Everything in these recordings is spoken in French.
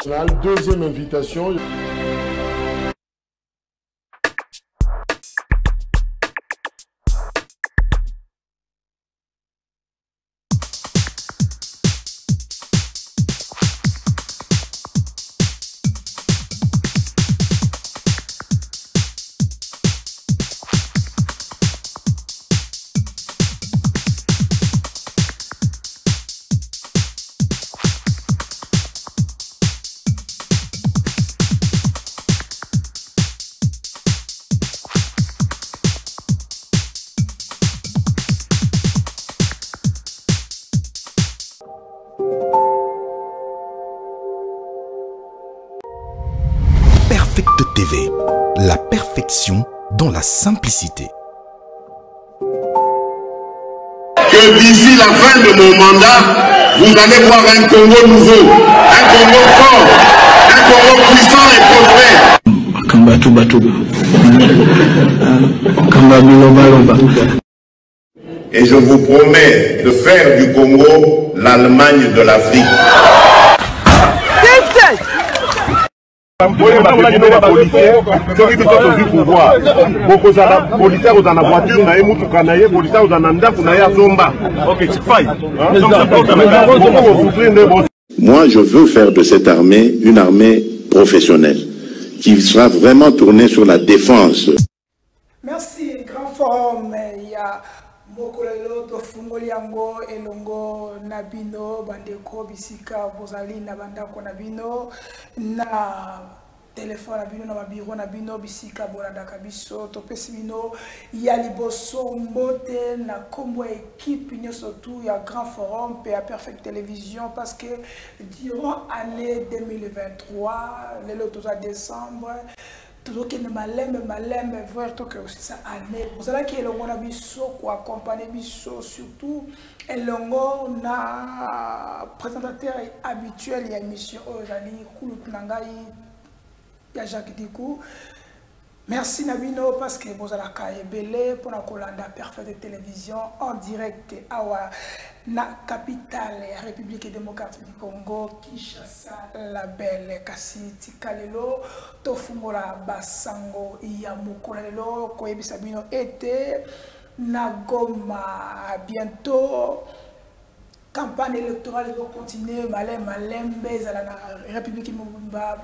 Deuxième invitation. Perfect TV, la perfection dans la simplicité. Que d'ici la fin de mon mandat, vous allez voir un Congo nouveau, un Congo fort, un Congo puissant et prospère. Et je vous promets de faire du Congo l'Allemagne de l'Afrique. Moi, je veux faire de cette armée une armée professionnelle qui sera vraiment tournée sur la défense. Merci, grand forum. Il y a Mokolelo, Tofungoli Yango, Elongo, Nabino, Bandeko, Bisika, Bozali, Nabandako, Nabino, na téléphone Nabino, na biro Nabino, Bisika, Bolandaka Biso, Topesimino, Yaliboso, Mbote, na combo équipe, surtout, il y a grand forum, PA Perfect Télévision, parce que durant l'année 2023, le 3 décembre, tout qui ne malem voir tout que aussi ça année vous allez qui longo na biso quoi accompagner biso surtout et longo na présentateur habituel ya émission ozali kulu tunangai ya Jacques Dikou. Merci Nabino parce que vous allez kaebele pour la Kolanda Perfect Télévision en direct à la capitale République démocratique du Congo, Kinshasa, la belle Kasiti Kalelo, Tofungola Basango, Yamukolelo, Koyebisabino était Nagoma bientôt. Campagne électorale va continuer, malem, la République Mumba,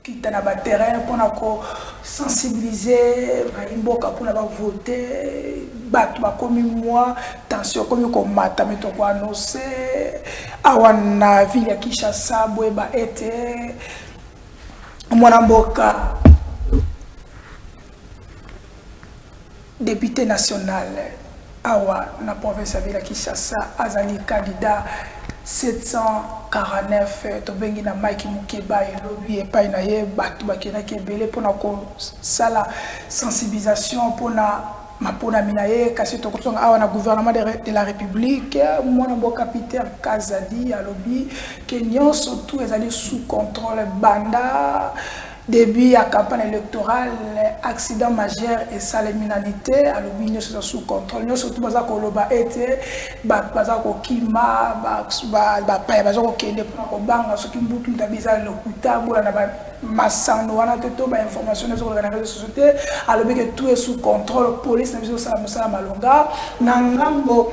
qui est dans le terrain pour sensibiliser, pour voter, comme moi, tension comme mata, mais on annoncer, awana ville ya Kinshasa, boeba été, Mwanamboka, député national. Awa na province ya Ville Kinshasa azali candidat 749 to bengi na Mike Mukeba elobi epai na ye batu bakenaki ebele mpona kosala sensibilisation mpona minaye kasi tokosonga awa na gouvernement de la République mwana mboka Peter Kazadi alobi ke nyonso tout ezali sous contrôle banda début à campagne électorale, accident majeur et saléminalité, à l'obligation soit sous contrôle. Nous surtout parce que l'oba était, parce que kima, parce que kende pour banga, ce qui boucle d'abisa le kuta, pour la massano, on a tout information sur les réseaux sociaux, à l'obligation que tout est sous contrôle, police, n'a pas besoin de malonga, nangambo.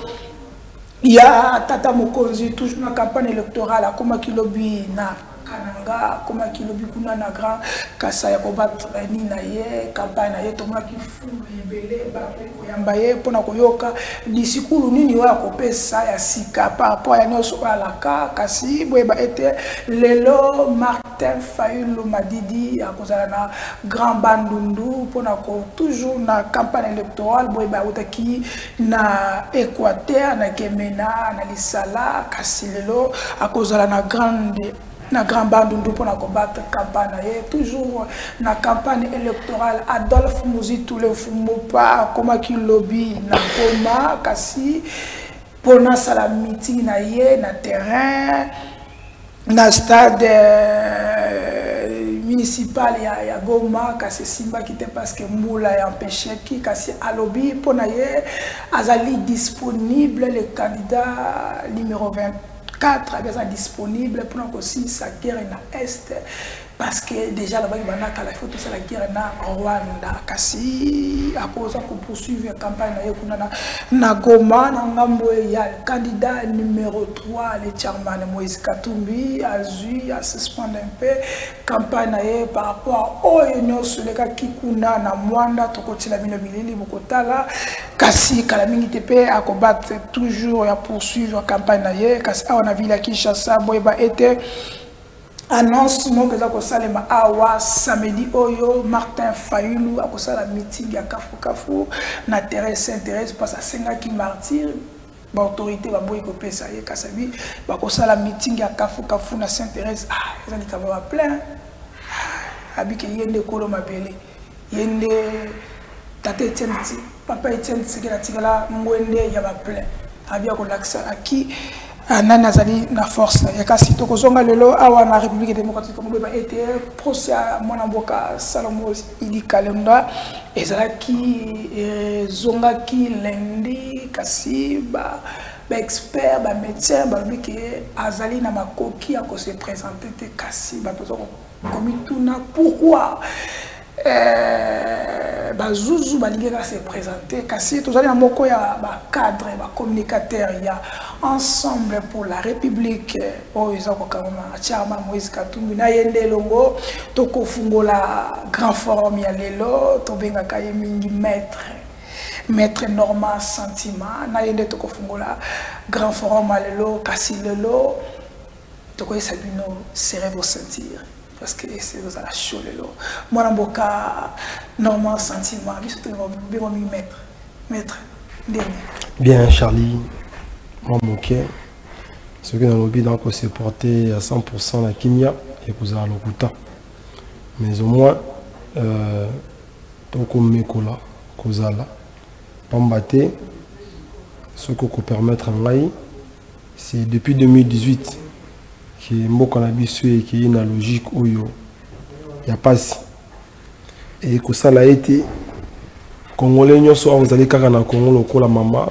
Il y a Tata Mokonzi, toujours dans la campagne électorale, à Komakilobi, na Kananga, Komakilobi, kuna na grand Kasaya Kobat, ni na ye, campagne na ye, Toma Kifu, Yebele, Yambaye, Pona Koyoka, Disikulu, Nini, Kopesa, ya Sika, par rapport à Nyoso Alaka, Kasi, Boeba était Lelo, Martin Fayulu Madidi, à cause de la Grand Bandundu, Pona Ko, toujours na campagne électorale, Boeba Otaki, na Équateur, na Kemena, na Lisala, Kasi Lelo, à cause de la grande. Na grand bandundu pour combattre campagne toujours na campagne électorale Adolphe Mouzi tous les fumopa comme qui lobby na Goma kasi pour na sala meeting na ye na terrain na stade municipal ya Goma kasi Simba qui était parce que Moula a empêché qui kasi à lobby pour na ye azali disponible le candidat numéro 20 4 à disponible pour aussi sa guerre na est parce que déjà là-bas il y a la photo c'est la guerre na Rwanda kasi à cause qu'on poursuivre la campagne na Goma na ngambo ya le candidat numéro 3 le chairman Moïse Katumbi a eu à suspendre un peu campagne par rapport au union sur les cas qui kuna na Mwanda tokoti la bino bilili bokotala kasi kala mingi tepe à combattre toujours et à poursuivre la campagne na kasi on a vu la Kinshasa boyeba était annonce mon que ça salema awa samedi oyo Martin Fayulu a ça la meeting ya kafu na Thérèse s'intéresse parce que senga qui martyr ba autorité ba boy ko pesa ye kasabi ba ko sala meeting ya kafu na s'intéresse ça ni kaba plein abi ke yende kolo mabele yende tate tenti papa tenti ke na tigala mwende ya ba plein abi ko laksa aki nana zali na force ya kasi to kozonga lelo awa na République démocratique Congo ba été procès à mwana mboka Salomo Idi Kalenda ezala ki zonga ki lendi kasi ba expert ba médecin ba biki azali na makoki ya ko se présenter te kasi ba to komi tuna pourquoi Zouzou Balinga s'est présenté, Kassi, tous les moko ya ba cadre, ba communicateur, il y a ensemble pour la République. Oh, ils ont carrément Chairman Moïse Katumbi na yende longo, toko fungola grand forum ya lelo, to benga kaye mingi maître Normand Sentiment, na yende toko fungola grand forum ya lelo, Kassi lelo, toko yesabino serrez vos sentir. Parce que c'est dans la chaux lelo. Moi n'amboka Normand Sentiment, mais surtout maître dernier. Bien Charlie, moi mon cœur, ce que dans le but donc c'est porter à 100% la kimia et que ça l'okuta. Mais au moins donc on mekola kozala pambate ce que peut permettre en lai c'est depuis 2018 qui mboka na biso et qui est une logique oyo ya passe et que ça l'a été congolais nyonso vous allez kaka na Congo lokola mama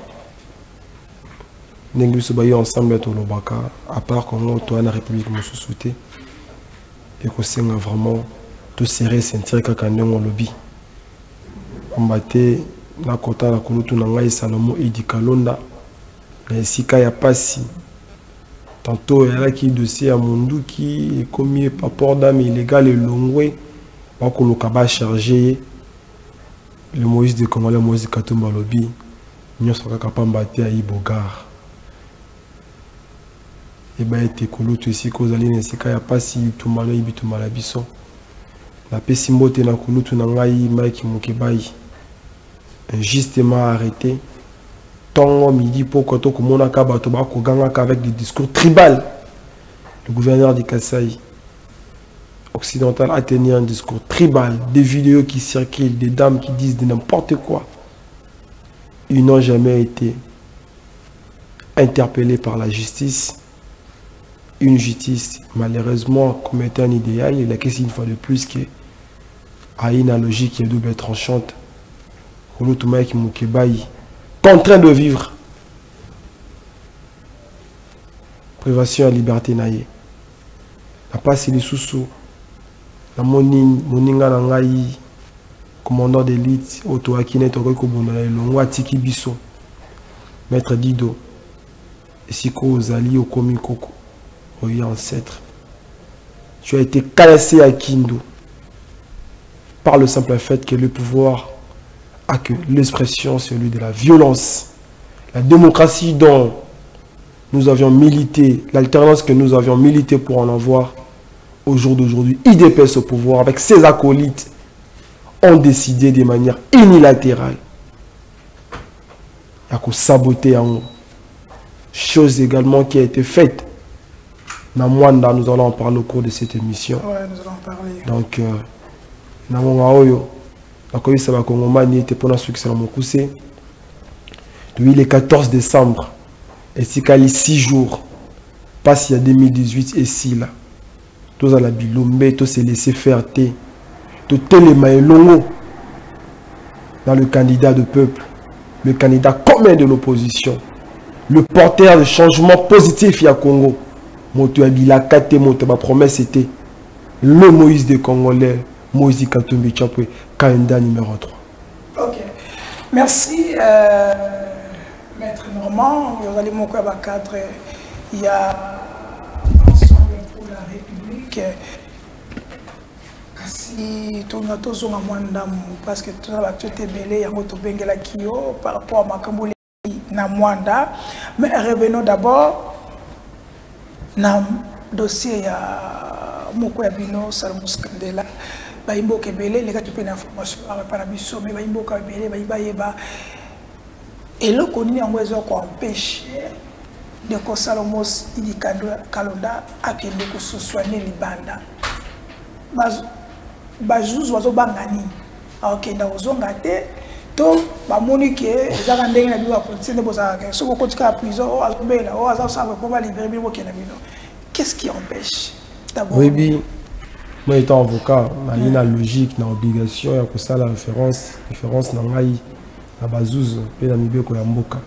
ndenge biso bayo ensemble to lobaka à part Congo to na République mosusu te et que c'est vraiment tout serré sentir kaka ndenge lobby mbate na kota na kulutu na ngai Salomo Idi Kalonda na esika ya pasi. Tantôt, il y a qui dossier à Mondou qui est commis par port d'âme illégal et longoué. Pas qu'on l'a chargé. Le Moïse de Congolais, Moïse Katumba Lobby. Nous sommes capables de battre à Ibogar. Et bien, il y a des ici, qu'on a dit, il n'y a pas si tout mal, il y a tout mal à Bisson. La pessimité na kulutu na ngai Mike Mukebai. Injustement arrêté. Tongo midi pour koto komona ka bato ba ko ganga avec des discours tribal. Le gouverneur du Kasaï occidental a tenu un discours tribal, des vidéos qui circulent, des dames qui disent de n'importe quoi. Ils n'ont jamais été interpellés par la justice. Une justice malheureusement commettait un idéal. Il a question une fois de plus que a une logique qui est double tranchante. Kolotumai Mukebai en train de vivre privation à liberté naïe la passe les sous la moninga nangai commandant d'élite auto akine to ko bonala longo atiki biso maître Dido esiko ozali okomi koko oyi ancêtre tu as été cassé à Kindu par le simple fait que le pouvoir à que l'expression, celui de la violence, la démocratie dont nous avions milité, l'alternance que nous avions milité pour en avoir, au jour d'aujourd'hui, IDPS au pouvoir, avec ses acolytes, ont décidé de manière unilatérale à saboter en chose également qui a été faite. Dans Mwanda, nous allons en parler au cours de cette émission. Ouais, nous allons en parler. Donc, Namongaoyo. Depuis le 14 décembre, et si il 6 jours, passe il y a 2018 et si là, tous à la bilombe, tous se laisser faire tout les maïlongo dans le candidat de peuple, le candidat commun de l'opposition, le porteur de changement positif à Congo. Moto Abilaka te moto ma promesse était le Moïse des Congolais, Moïse Katumbi Chapwe, candidat numéro 3. Ok. Merci, Maître Normand. Vous allez mon cadre. Il y a Ensemble pour la République. Si tout le monde parce que tout le monde est belé, il y a un peu par rapport à Makambouli na Mwanda. Mais revenons d'abord dans le dossier ya Moko Yabino Salomon Skandela. Baimbo Kebele, les gars qui prennent l'information par la mission, mais Baimbo Kebele, Baimba. Et le connu en raison qu'on empêche de que Salomon Kalonda a que de se soigner les bandes. Bajous oiseaux bangani ok ndazonga te to bamoni ke ezaka ndenge na biwa politique ne boza ke soko kotika prison azobela o aza savoir pour libérer bino ke na bino. Qu'est-ce qui empêche d'abord? Oui bi moi étant avocat na ina logique na obligation ya ko sala référence na ngai na bazouz pe na mibeko ya mboka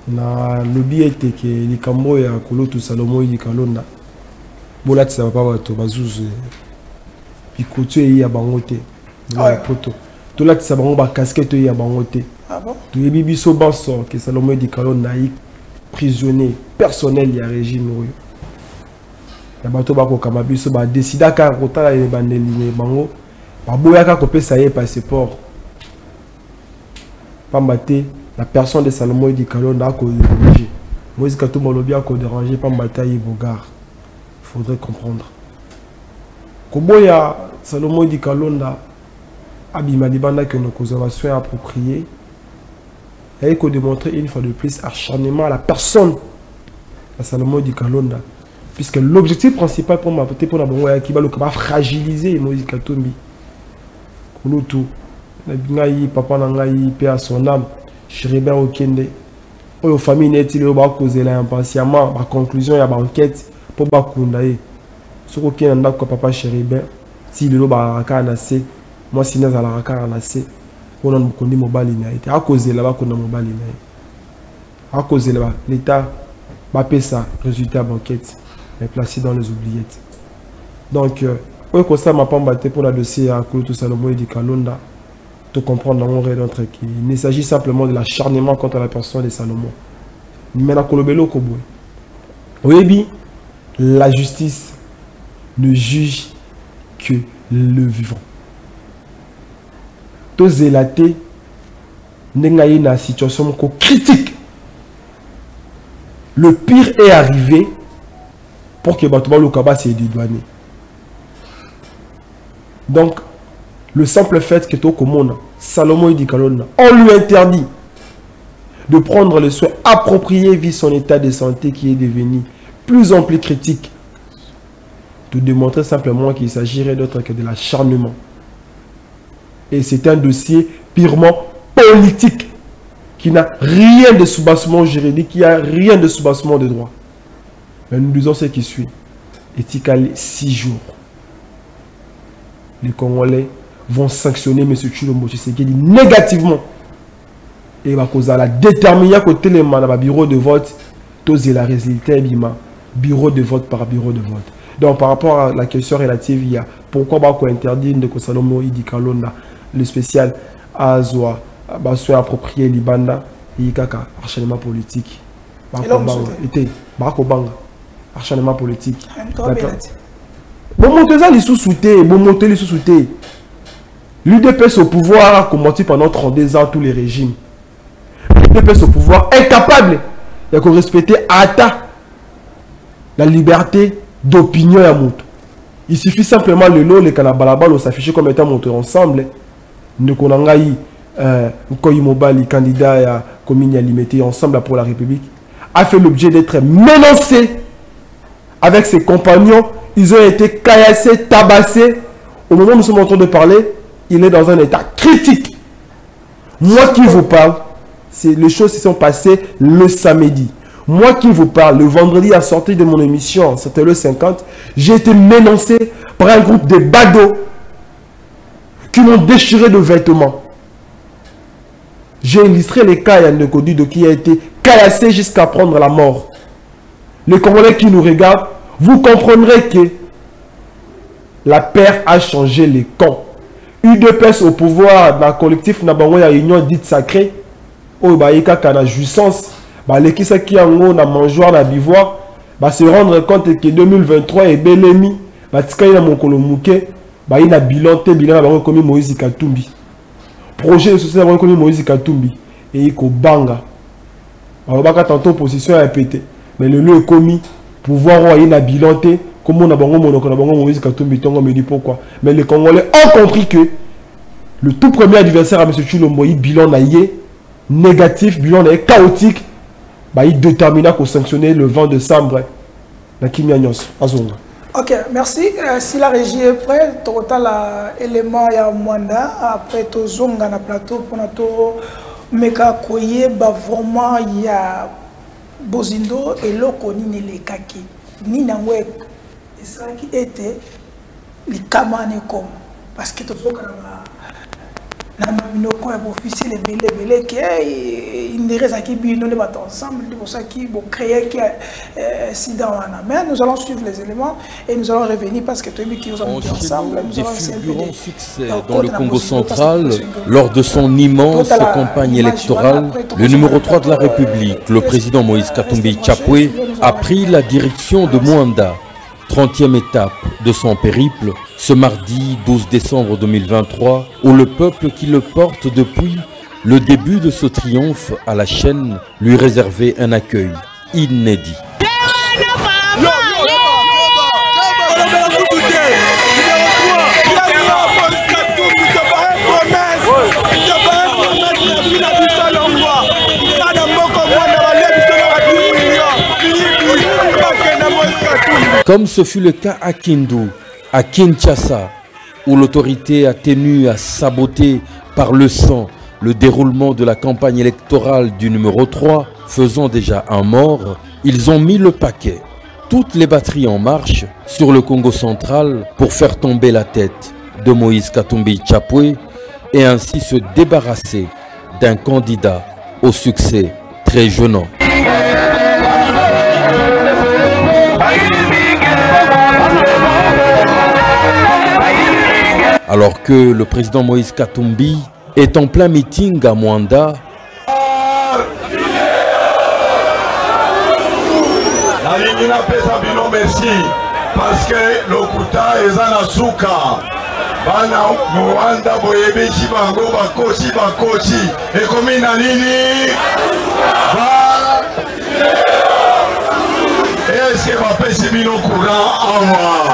na lobby était que likambo ya koloto Salomo di Kalonda bolati ça va pas bato bazouz Pikoto et Yabangote. Tout là, ça va casquette et Yabangote. Tout les bibiso basso que Salomon di Kalonda naïk prisonnier personnel du régime. Ya bato bako kamabiso ba décida ka kota les bandeli bango. Ba boya ka kopé ça y passeport. Pambate la personne de Salomon di Kalonda ko déranger. Moïse Katumbi lobi a ko déranger pambata y bogar. Faudrait comprendre. Koboya Salomon di Kalonda abima libanda que nos conservations appropriées et qu'on démontrer une fois de plus acharnement à la personne de Salomon di Kalonda puisque l'objectif principal pour m'apporter pour la bonne qui va fragiliser Moïse Katumbi Kouloutou ngai papa nangai paix à son âme Chéribin Okende aux familles n'est-il pas causé là impatiemment ma conclusion ya ba enquête pour bakunda ce qui est un papa Chéribin si le loba na se moi si na la raka na se on a kondi mobile na été à cause là-bas qu'on a mobile na à cause là-bas l'état va payer ça résultat banquette mais placé dans les oubliettes donc oui comme ça m'a pas battu pour la dossier à Kouloutou Salomon di Kalonda tout comprendre dans mon rentre qui il ne s'agit simplement de l'acharnement contre la personne de Salomon mais la kolobelo koboy oui bien la justice ne juge que le vivant. Tout zélaté n'est une situation critique. Le pire est arrivé pour que Batouba Lukaba s'est dédouané. Donc, le simple fait que tout le monde, Salomon di Kalonda, on lui interdit de prendre les soins appropriés vu son état de santé qui est devenu plus en plus critique. De démontrer simplement qu'il s'agirait d'autre que de l'acharnement. Et c'est un dossier purement politique qui n'a rien de soubassement juridique, qui n'a rien de soubassement de droit. Mais nous disons ce qui suit. Éthical 6 jours. Les Congolais vont sanctionner M. Tshilombo Tshisekedi négativement. Et à cause de la détermination côté les bureau de vote, tous la résultat bureau de vote par bureau de vote. Donc par rapport à la question relative, il y a pourquoi on interdit de Salomon di Kalonda le spécial Azwa, soit approprié Libanda, il y a un acharnement politique. Acharnement politique. Bon monter ça les sous-soutés, bon monter les sous-soutés. L'UDPS au pouvoir a commenté pendant 32 ans tous les régimes. L'UDPS au pouvoir incapable de respecter la liberté d'opinion à Moutou. Il suffit simplement le lot, les canabalabal, s'afficher comme étant montés ensemble. Nous connaissons Koyimobali, candidat à commune limité ensemble pour la République, a fait l'objet d'être menacé avec ses compagnons. Ils ont été caillassés, tabassés. Au moment où nous sommes en train de parler, il est dans un état critique. Moi qui vous parle, les choses se sont passées le samedi. Moi qui vous parle, le vendredi à sortir de mon émission, c'était le 50, j'ai été menacé par un groupe de badauds qui m'ont déchiré de vêtements. J'ai illustré les cas Yann Kodido qui a été caillasser jusqu'à prendre la mort. Les Congolais qui nous regardent, vous comprendrez que la paix a changé les camps. UDPS au pouvoir, dans le collectif, il y a une union dite sacrée. Il y a une jouissance. Les qui sont en mangeoire, na bivoire, se rendre compte que 2023 est bel ami. Il y a un bilan, bilan comme Moïse Katumbi. Projet de société comme Moïse Katumbi. Et il y a banga. Il y a tantôt position à péter. Mais le lieu est commis. Pouvoir il y a un bilan. Comme on a Moïse Katumbi, on me dit pourquoi. Mais les Congolais ont compris que le tout premier adversaire à M. Chilombo, il bilan négatif, bilan chaotique. Il détermina qu'on sanctionner le 20 décembre. Ok, merci. Si la régie est prête, tu as l'élément ya Mwanda. Après, tu as zonga na plateau pour notre meka koye. Vraiment, il y a Bozindo et l'oko ni les kaki. Ni n'angwe. Et ça qui était les kamane comme. Parce que tu as nous avons officiel les belés qui ensemble, pour ça qui vont créer mais nous allons suivre les éléments et nous allons revenir parce que nous allons ensemble. Des fulgurants succès dans le Congo central lors de son immense campagne électorale, le numéro 3 de la République, le président Moïse Katumbi Chapwe, a pris la direction de Mwanda. 30e étape de son périple, ce mardi 12 décembre 2023, où le peuple qui le porte depuis le début de ce triomphe à la chaîne lui réservait un accueil inédit. Comme ce fut le cas à Kindu, à Kinshasa, où l'autorité a tenu à saboter par le sang le déroulement de la campagne électorale du numéro 3, faisant déjà un mort, ils ont mis le paquet, toutes les batteries en marche, sur le Congo central pour faire tomber la tête de Moïse Katumbi Chapwe et ainsi se débarrasser d'un candidat au succès très jeune. Alors que le président Moïse Katumbi est en plein meeting à Mwanda, merci parce que lokuta ezana suka bana Mwanda boyebeshi bango bakochi ekomi na nini est-ce que bapesi bino courant awa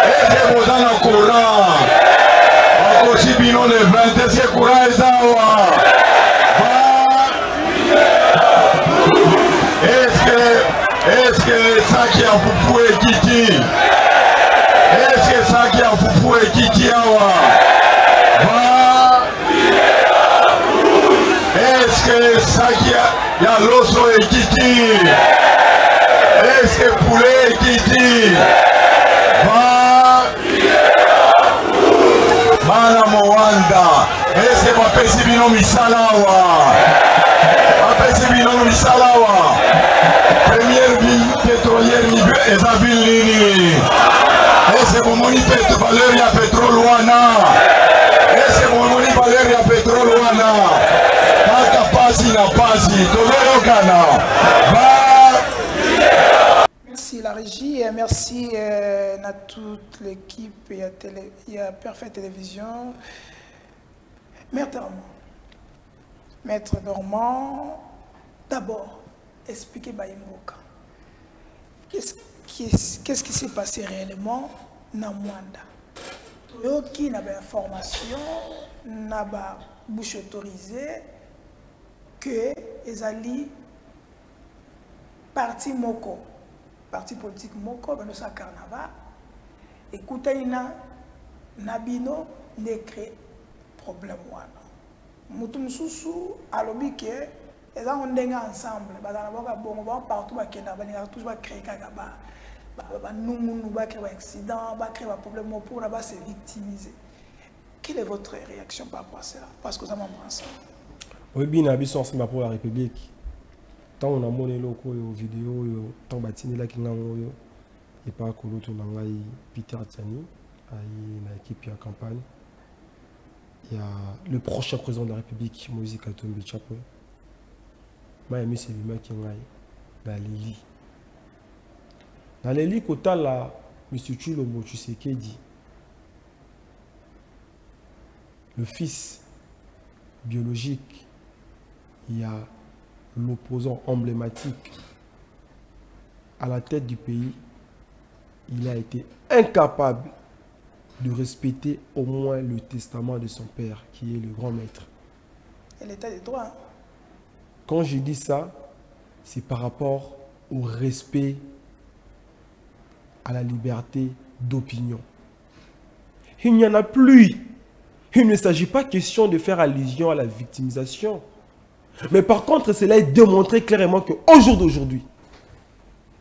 est-ce que bozana courant bakochi bino le 20 est-ce que courant ezawa est-ce que ça qui a foufou et kiti est-ce que ça qui a foufou et kiti awa est-ce que ça qui a l'osso et kiti est-ce que poulet et kiti bana Mwanda est-ce que bapesi bino misala awa bapesi bino misala awa première ville pétrolière ezabili nini ese bomoni valeur ya pétrole wana ese bomoni valeur ya pétrole wana kaka pasi na pasi tozoyokana merci la régie et merci à toute l'équipe et à Parfaite Télévision. Maître Normand, d'abord expliquez Baïmboka. Qu'est-ce qui s'est passé réellement dans Mwanda? Qui n'a pas d'information, n'a pas bouche autorisée que les alliés parti Moko, parti politique Moko, dans ce carnaval, écoutez, Nabino ne crée problème. Moutoum Soussou, à l'objet que les gens ont ensemble, partout, tous créer nous créer accident, créer un problème pour se victimiser. Quelle est votre réaction par rapport à cela? Parce que ça m'a ensemble. Oui, bien, pour la République. tant on a monné loko aux vidéos tant batini là qui n'a et pas que l'autre n'a Peter Tiani à l'équipe en campagne. Il y a le prochain président de la République, Moïse Katumbi Tchapwe. Moi, j'ai mis ces lumières qui ont dans l'Eli. Dans l'Eli, quand là, M. Tshilombo Tshisekedi, le fils biologique, il y a l'opposant emblématique à la tête du pays, il a été incapable de respecter au moins le testament de son père, qui est le grand maître. Et l'état de droit. Quand je dis ça, c'est par rapport au respect à la liberté d'opinion. Il n'y en a plus. Il ne s'agit pas question de faire allusion à la victimisation. Mais par contre, cela est démontré clairement qu'au jour d'aujourd'hui,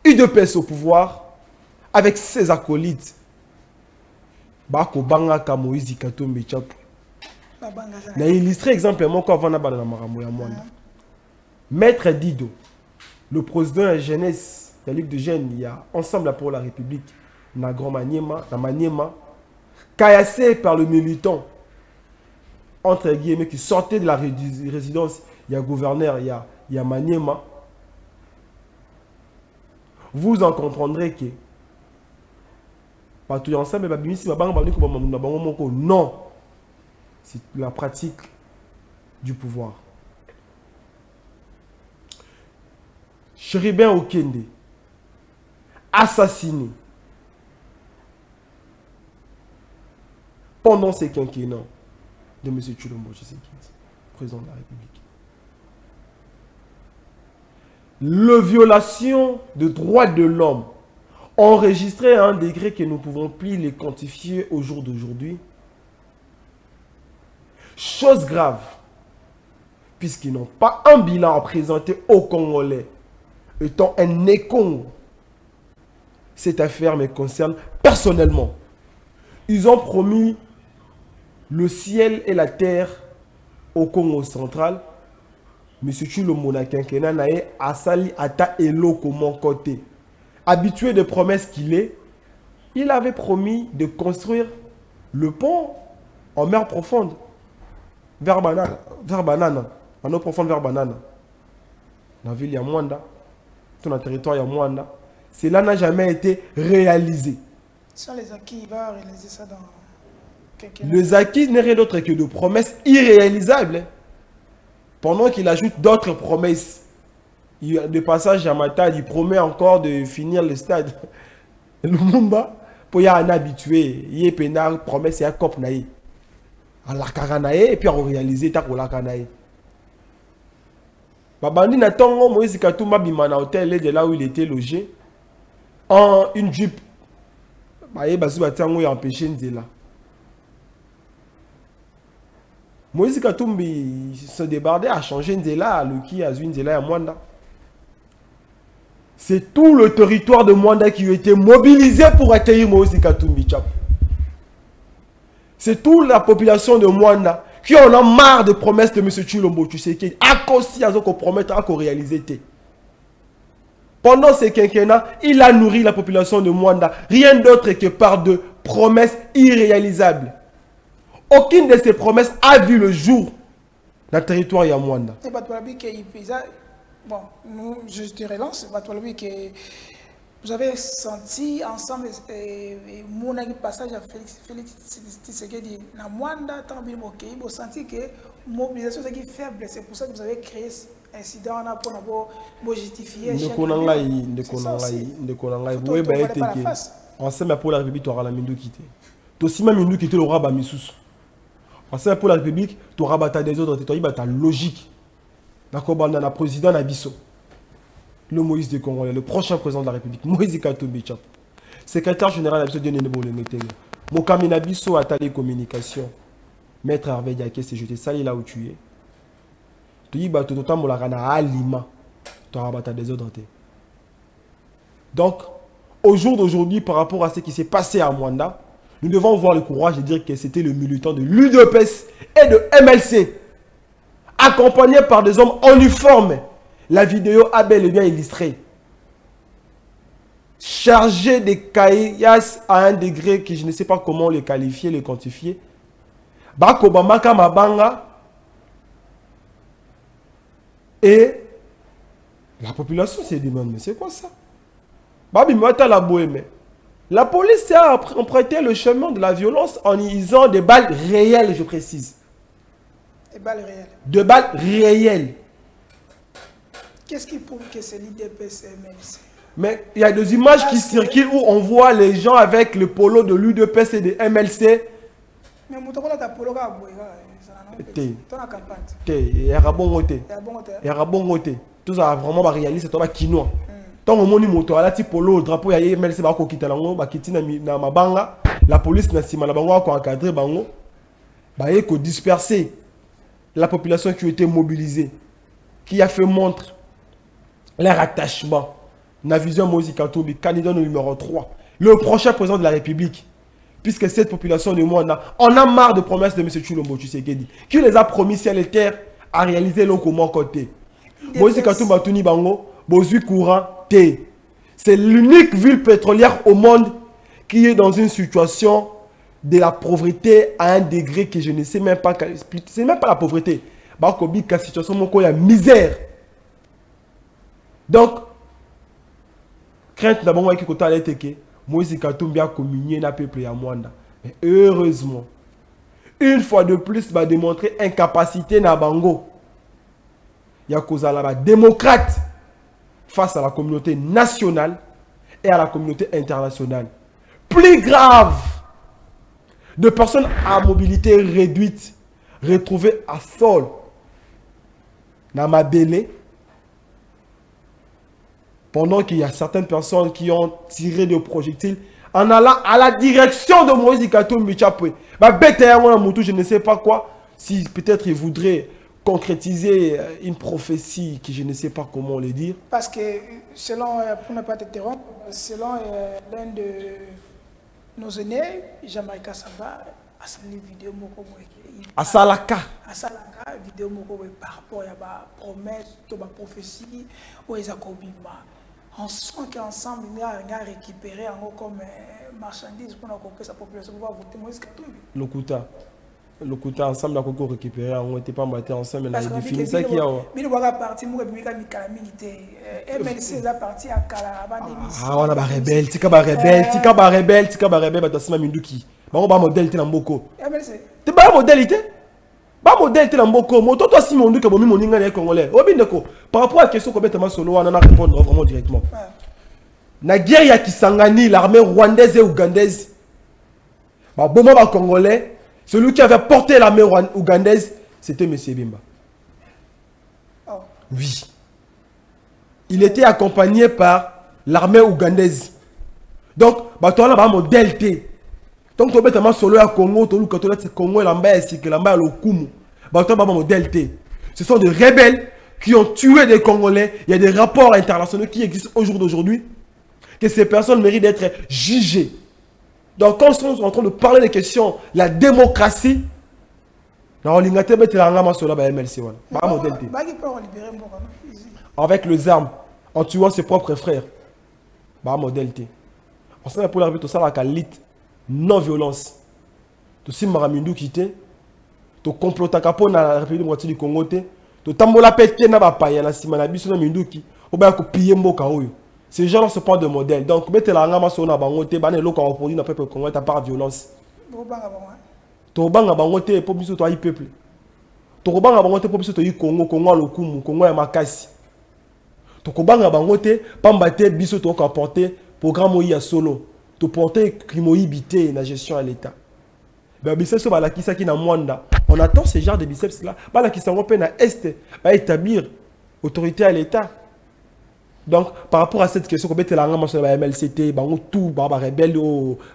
UDPS au pouvoir, avec ses acolytes, Bako Bangaka Moïse Katumbi Tchapwe. Il a illustré exemplement quand on a Maître Dido, le président de la jeunesse, la Ligue de jeunes, il y a Ensemble pour la République, na Grand Maniema, na Maniema, caillassé par le militant, entre guillemets, qui sortait de la résidence, il y a gouverneur, il y a Maniema. Vous en comprendrez que non, c'est la pratique du pouvoir. Chéribin Okende, assassiné pendant ces quinquennats de M. Tshilombo Tshisekedi, président de la République. La violation de droits de l'homme enregistré à un degré que nous ne pouvons plus les quantifier au jour d'aujourd'hui. Chose grave, puisqu'ils n'ont pas un bilan à présenter aux Congolais, étant un écon. Cette affaire me concerne personnellement. Ils ont promis le ciel et la terre au Congo central. M. Tshilombo na quinquennat nae asali ata eloko mon côté. Habitué de promesses qu'il est, il avait promis de construire le pont en mer profonde, vers Banana, en eau profonde vers Banana. Dans la ville, il y a Mwanda, tout dans le territoire, il y a Mwanda. Cela n'a jamais été réalisé. Sans les acquis, il va réaliser ça dans quelques années. Les acquis n'est rien d'autre que de promesses irréalisables. Pendant qu'il ajoute d'autres promesses. De passage à Matad, il promet encore de finir le stade. Lumumba, pour y avoir un habitué, il est pénal, promesse et un cop naïe. À la caranaïe, et puis à réaliser, ta pour la caranaïe. Babandi Natongo, Moïse Katumba Bimana Hotel, de là où il était logé, en une jeep. Baye Basu Batango est empêché Nzela. Moïse Katumbi se débardait à changer Nzela, à Luki, à Nzela et à Mwanda. C'est tout le territoire de Mwanda qui a été mobilisé pour accueillir Moïse Katumbi Tchapwe. C'est toute la population de Mwanda qui en a marre de promesses de M. Tshilombo Tshisekedi. À cause de ce qu'on promet à réaliser. Pendant ces quinquennats, il a nourri la population de Mwanda. Rien d'autre que par de promesses irréalisables. Aucune de ces promesses a vu le jour dans le territoire de Mwanda. Bon, nous, je te relance, que vous avez senti ensemble mon passage à Félix Tshisekedi dans Mwanda, vous avez senti que la mobilisation est faible. C'est pour ça que vous avez créé cet incident pour justifier. Ensemble pour la République, tu auras la Mindou quitté. Tu aussi même Mindou quitté le roi Bamissous. Ensemble pour la République, tu auras des autres, tu auras logique. D'accord, le président Nabiso, le Moïse de Congolais, le prochain président de la République, Moïse Katumbi Tchapwe, secrétaire général Nabiso de Nénébo-le-Métélé, Mokami Nabiso à télécommunication, maître Hervé Diaké, c'est jeté sali là où tu es. Tu dis, tu as Molarana à Lima, tu auras des autres. Donc, au jour d'aujourd'hui, par rapport à ce qui s'est passé à Mwanda, nous devons avoir le courage de dire que c'était le militant de l'UDPS et de MLC, accompagné par des hommes en uniforme La vidéo a bel et bien illustré. Chargé de caillasses à un degré que je ne sais pas comment les qualifier, les quantifier. Barack Obama Kamabanga et la population se demande, mais c'est quoi ça? Babi Mata la bohème. La police a emprunté le chemin de la violence en utilisant des balles réelles, je précise. Des balles réelles. De balles réelles. Qu'est-ce qui prouve que c'est l'UDPS et MLC? Mais il y a des images qui circulent où on voit les gens avec le polo de l'UDPS et de MLC. Mais Moutokola ta polo ka boy il y a bon côté. Il y a bon côté. Tout ça vraiment réaliste, c'est un quinoa. Tant que mon moto à la type polo drapeau il y a MLC ba ko kitalango ba kitina na mabanga, la police na sima la bango ko encadrer bango. Ba ko disperser la population qui a été mobilisée, qui a fait montre leur attachement. La vision Moïse Katumbi, candidat numéro 3, le prochain président de la République. Puisque cette population de moi, on a marre de promesses de M. Tshilombo Tshisekedi, qui les a promis ciel et terre à réaliser l'eau comment côté. Moïse Katumbi Tuni Bango, Bozui Courant, T. C'est l'unique ville pétrolière au monde qui est dans une situation de la pauvreté à un degré que je ne sais même pas. C'est même pas la pauvreté. Bakobi, la situation, il y a misère. Donc, crainte d'abord qui côté allait teke Moïse Katumbi a communié na peuple à Mwanda. Mais heureusement, une fois de plus, va démontrer incapacité na bango. Il y a cause à la démocrate face à la communauté nationale et à la communauté internationale. Plus grave, de personnes à mobilité réduite retrouvées à sol dans Mabélé. Pendant qu'il y a certaines personnes qui ont tiré des projectiles en allant à la direction de Moïse Katumbi Tshapwe. Je ne sais pas quoi. Si peut-être il voudrait concrétiser une prophétie que je ne sais pas comment le dire. Parce que selon, pour ne pas t'interrompre, selon l'un de nos aînés, Jean-Marie Kassamba, a une vidéo à Salaka. À Salaka, vidéo par rapport à la promesse, à la prophétie, où ils ont on sent qu'ensemble, il y a récupéré comme marchandise pour sa population pour voter Moïse Katumbi. Le Kouta, ensemble, on a récupéré, on n'était pas battu ensemble, mais on a défini ça qui a. Mais on a parti, on a MLC, la partie à Kala. Ah, on a des rebelles, tika ba rebelle, batasima minduki. On a un modèle qui est Mboko. MLC. Tu as un modèle qui est ba modèle te Mboko, moto toi si mondu que bomi moninga les Congolais. Obindeko, par rapport à la question complètement solo, on en a répondre vraiment directement. Na guerre ya Kisangani, l'armée rwandaise et ougandaise. Ba bomo ba Congolais, celui qui avait porté l'armée ougandaise, c'était M. Bimba. Oui. Il était accompagné par l'armée ougandaise. Donc, bah toi là ba modèle T. Donc, tu as solo à Congo, tu as Congo et l'Ambaye, ce sont des rebelles qui ont tué des Congolais. Il y a des rapports internationaux qui existent au jour d'aujourd'hui que ces personnes méritent d'être jugées. Donc, quand nous sommes en train de parler des questions, la démocratie, avec les armes, en tuant ses propres frères, modèle T. On sait pour la vie, tout ça, la lit. Non-violence. Tu si Maramindu quitté, tu complotes pour la République démocratique du Congo, tu tambola pété na bapaya na simana biso na minduki, ou bien ko piller mboka oyo. Ces gens-là se prennent de modèle. Donc mettez la ngama so na bango te, bana loko a produit na peuple congolais par violence. To banga bango te pour biso to ay peuple. To banga bango te pour biso to yi Congo, Congo lokumu, Congo ya makasi. To banga bango te pamba te biso to ko apporter programme oyi ya solo. To porter crimoïbité la gestion à l'État. Biceps la kisa qui na Mwanda. On attend ce genre de biceps là. La kisa européenne à Est va établir autorité à l'État. Donc par rapport à cette question, qu'on la ngama sur la MLCT, tout rebelle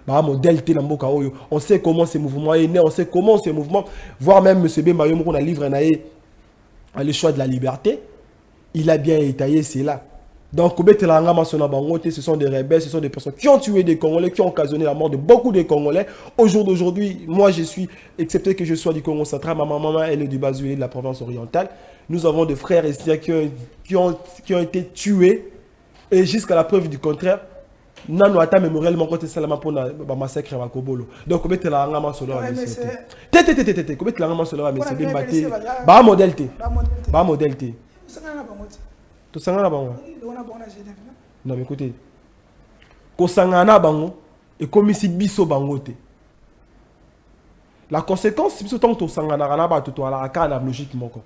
modèle T Namboka oyo. On sait comment ces mouvements est né, on sait comment ces mouvements, voire même M. B Mario qu'on a livré le choix de la liberté, il a bien étayé c'est là. Donc, ce sont des rebelles, ce sont des personnes qui ont tué des Congolais, qui ont occasionné la mort de beaucoup de Congolais. Au jour d'aujourd'hui, moi je suis, excepté que je sois du Congo central, ma maman elle est du Bazoulé de la province orientale. Nous avons des frères et sœurs qui ont été tués. Et jusqu'à la preuve du contraire, Nano ata mémoriellement quand c'est salama pour la massacre à Kobolo. Donc, comment tu l'as engagé sur l'heure? Tété, comment tu l'as engagé sur l'heure? Mais c'est bien battu. Bah, modèle T. Bah, modèle T. Tu sais, non, mais écoutez, Kosangana bango et comme si biso bangote. La conséquence, c'est que tant que Sangana ba tout à la kana logique moko.